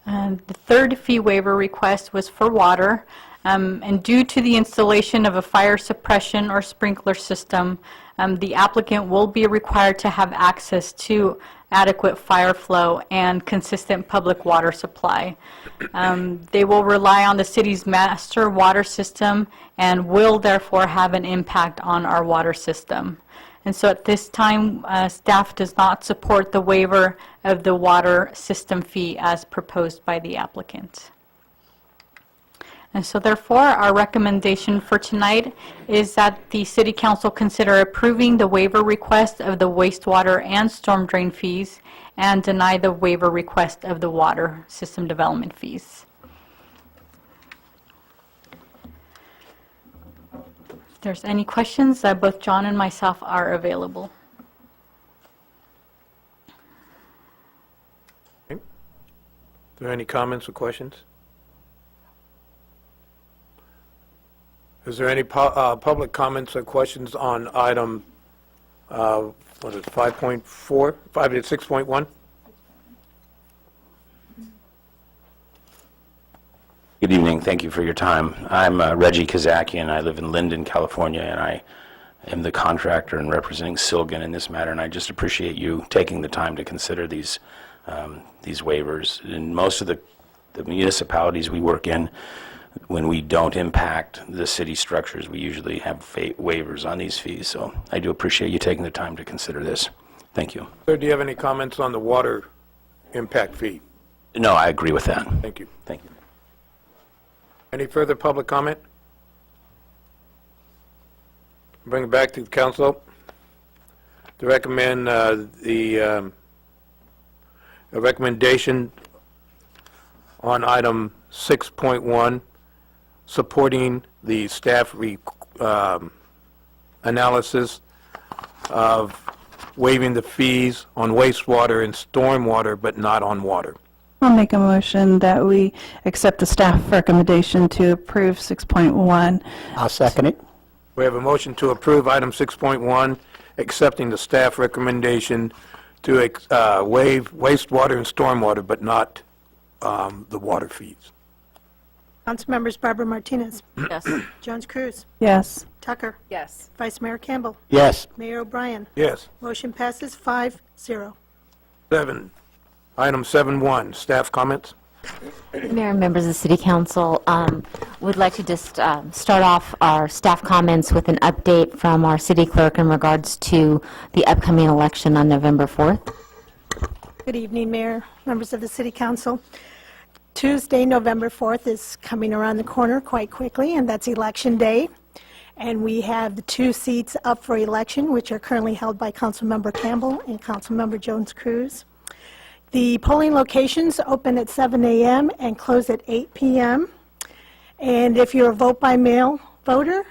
The third fee waiver request was for water, and due to the installation of a fire suppression or sprinkler system, the applicant will be required to have access to adequate fire flow and consistent public water supply. They will rely on the city's master water system and will therefore have an impact on our water system. And so at this time, staff does not support the waiver of the water system fee as proposed by the applicant. And so therefore, our recommendation for tonight is that the City Council consider approving the waiver request of the wastewater and storm drain fees and deny the waiver request of the water system development fees. If there's any questions, both John and myself are available. Are there any comments or questions? Is there any public comments or questions on item, what is it, 5.4, 6.1? Good evening. Thank you for your time. I'm Reggie Kazakian. I live in Linden, California, and I am the contractor and representing Silgan in this matter, and I just appreciate you taking the time to consider these waivers. In most of the municipalities we work in, when we don't impact the city structures, we usually have waivers on these fees. So I do appreciate you taking the time to consider this. Thank you. Sir, do you have any comments on the water impact fee? No, I agree with that. Thank you. Thank you. Any further public comment? Bring it back to the council to recommend a recommendation on item 6.1, supporting the staff analysis of waiving the fees on wastewater and stormwater, but not on water. I'll make a motion that we accept the staff recommendation to approve 6.1. I'll second it. We have a motion to approve item 6.1, accepting the staff recommendation to waive wastewater and stormwater, but not the water fees. Councilmembers Barbara Martinez. Yes. Jones Cruz. Yes. Tucker. Yes. Vice Mayor Campbell. Yes. Mayor O'Brien. Yes. Motion passes 5-0. 7. Item 7.1, staff comments. Mayor and members of the City Council, would like to just start off our staff comments with an update from our city clerk in regards to the upcoming election on November 4th. Good evening, Mayor, members of the City Council. Tuesday, November 4th is coming around the corner quite quickly, and that's Election Day. And we have the 2 seats up for election, which are currently held by Councilmember Campbell and Councilmember Jones Cruz. The polling locations open at 7 a.m. and close at 8 p.m. And if you're a vote-by-mail voter,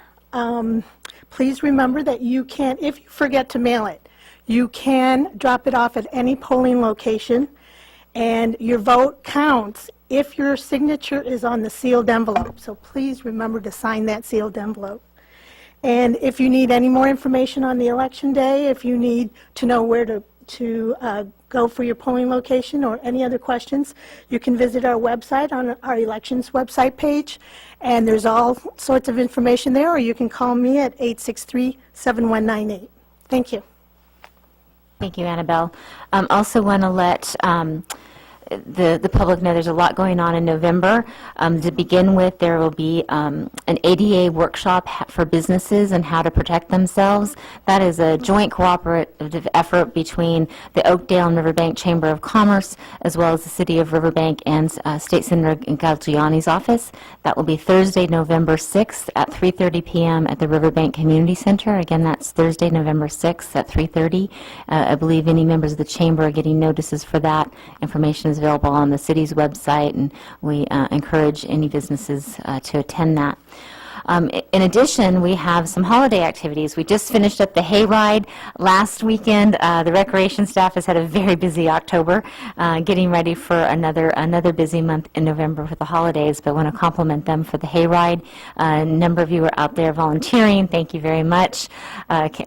please remember that you can, if you forget to mail it, you can drop it off at any polling location, and your vote counts if your signature is on the sealed envelope. So please remember to sign that sealed envelope. And if you need any more information on the election day, if you need to know where to to go for your polling location or any other questions, you can visit our website on our elections website page, and there's all sorts of information there, or you can call me at 863-7198. Thank you. Thank you, Annabelle. Also want to let the public know there's a lot going on in November. To begin with, there will be an ADA workshop for businesses and how to protect themselves. That is a joint cooperative effort between the Oakdale and Riverbank Chamber of Commerce, as well as the City of Riverbank and State Senator Galgiani's office. That will be Thursday, November 6th at 3:30 p.m. at the Riverbank Community Center. Again, that's Thursday, November 6th at 3:30. I believe any members of the Chamber are getting notices for that. Information is available on the city's website, and we encourage any businesses to attend that. In addition, we have some holiday activities. We just finished up the hayride last weekend. The recreation staff has had a very busy October, getting ready for another busy month in November for the holidays, but I want to compliment them for the hayride. A number of you are out there volunteering. Thank you very much.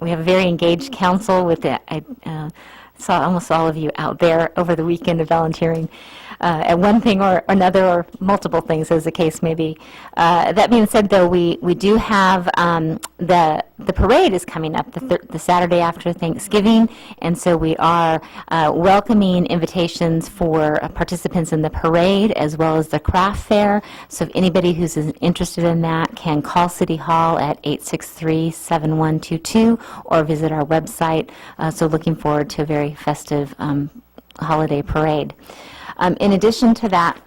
We have a very engaged council with saw almost all of you out there over the weekend of volunteering at one thing or another, or multiple things as the case may be. That being said, though, we do have the parade is coming up the Saturday after Thanksgiving, and so we are welcoming invitations for participants in the parade as well as the craft fair. So if anybody who's interested in that can call City Hall at 863-7122 or visit our website. So looking forward to a very festive holiday parade. In addition to that,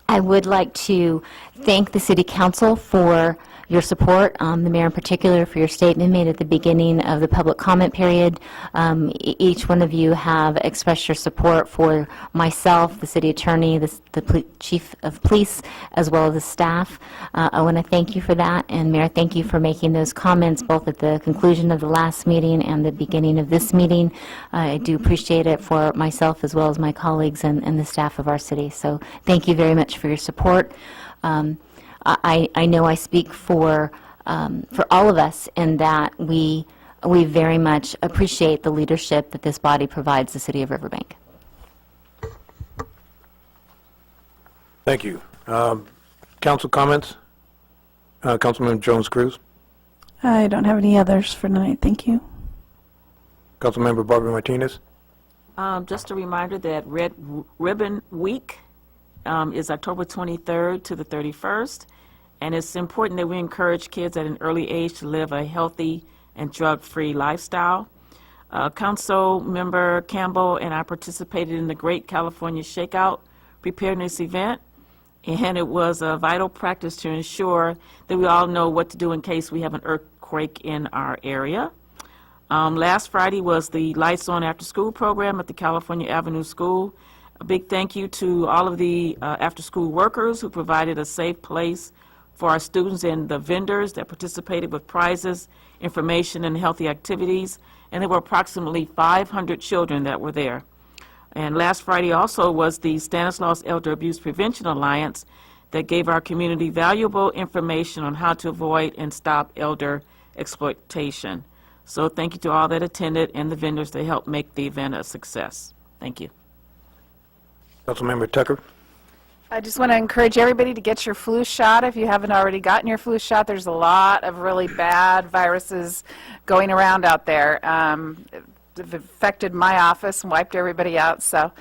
I would like to thank the City Council for your support, the Mayor in particular for your statement made at the beginning of the public comment period. Each one of you have expressed your support for myself, the City Attorney, the Chief of Police, as well as the staff. I want to thank you for that, and Mayor, thank you for making those comments both at the conclusion of the last meeting and the beginning of this meeting. I do appreciate it for myself as well as my colleagues and the staff of our city. So thank you very much for your support. I know I speak for all of us in that we very much appreciate the leadership that this body provides the City of Riverbank. Thank you. Council comments? Councilman Jones-Cruz? I don't have any others for tonight. Thank you. Councilmember Barbara Martinez? Just a reminder that Red Ribbon Week is October 23rd to the 31st. And it's important that we encourage kids at an early age to live a healthy and drug-free lifestyle. Council Member Campbell and I participated in the Great California Shakeout preparedness event, and it was a vital practice to ensure that we all know what to do in case we have an earthquake in our area. Last Friday was the Lights On After School program at the California Avenue School. A big thank you to all of the after-school workers who provided a safe place for our students and the vendors that participated with prizes, information, and healthy activities. And there were approximately 500 children that were there. And last Friday also was the Stanislaus Elder Abuse Prevention Alliance that gave our community valuable information on how to avoid and stop elder exploitation. So thank you to all that attended and the vendors that helped make the event a success. Thank you. Councilmember Tucker? I just want to encourage everybody to get your flu shot if you haven't already gotten your flu shot. There's a lot of really bad viruses going around out there. They've affected my office and wiped everybody out, so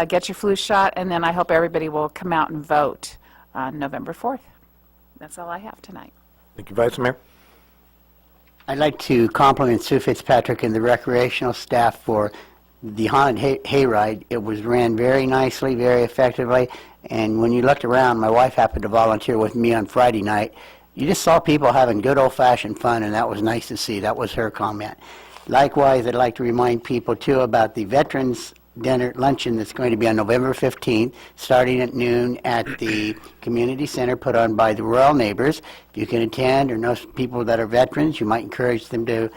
get your flu shot, and then I hope everybody will come out and vote on November 4th. That's all I have tonight. Thank you, Vice Mayor. I'd like to compliment Sue Fitzpatrick and the recreational staff for the haunted hayride. It was ran very nicely, very effectively, and when you looked around, my wife happened to volunteer with me on Friday night. You just saw people having good old-fashioned fun, and that was nice to see. That was her comment. Likewise, I'd like to remind people, too, about the Veterans Dinner Luncheon that's going to be on November 15th, starting at noon at the Community Center put on by the Royal Neighbors. If you can attend or know people that are veterans, you might encourage them to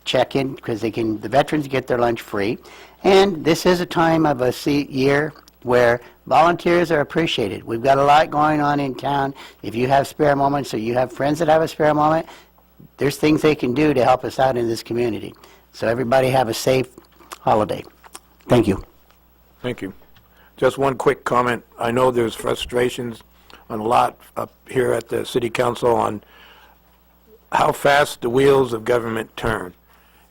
check in because the veterans get their lunch free. And this is a time of a year where volunteers are appreciated. We've got a lot going on in town. If you have spare moments or you have friends that have a spare moment, there's things they can do to help us out in this community. So everybody have a safe holiday. Thank you. Thank you. Just one quick comment. I know there's frustrations on a lot up here at the City Council on how fast the wheels of government turn.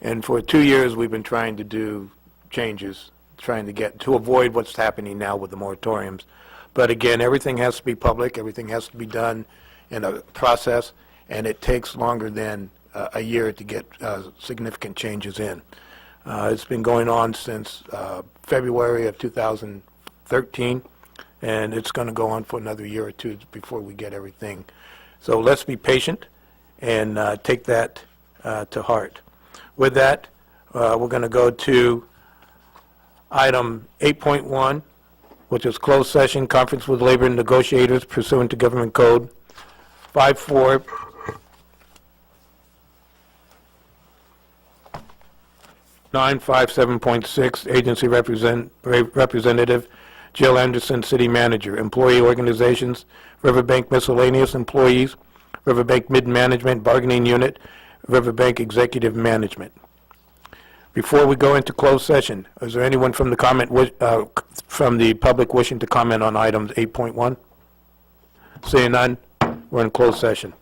And for 2 years, we've been trying to do changes, trying to avoid what's happening now with the moratoriums. But again, everything has to be public, everything has to be done in a process, and it takes longer than a year to get significant changes in. It's been going on since February of 2013, and it's going to go on for another year or two before we get everything. So let's be patient and take that to heart. With that, we're going to go to item 8.1, which is closed session, conference with labor negotiators pursuant to Government Code 54957.6, agency representative Jill Anderson, city manager, employee organizations, Riverbank miscellaneous employees, Riverbank mid-management bargaining unit, Riverbank executive management. Before we go into closed session, is there anyone from the from the public wishing to comment on items 8.1? Seeing none, we're in closed session.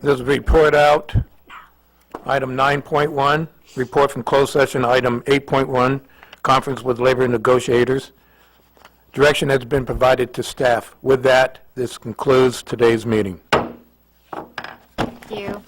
This is report out. Item 9.1, report from closed session. Item 8.1, conference with labor negotiators. Direction has been provided to staff. With that, this concludes today's meeting. Thank you.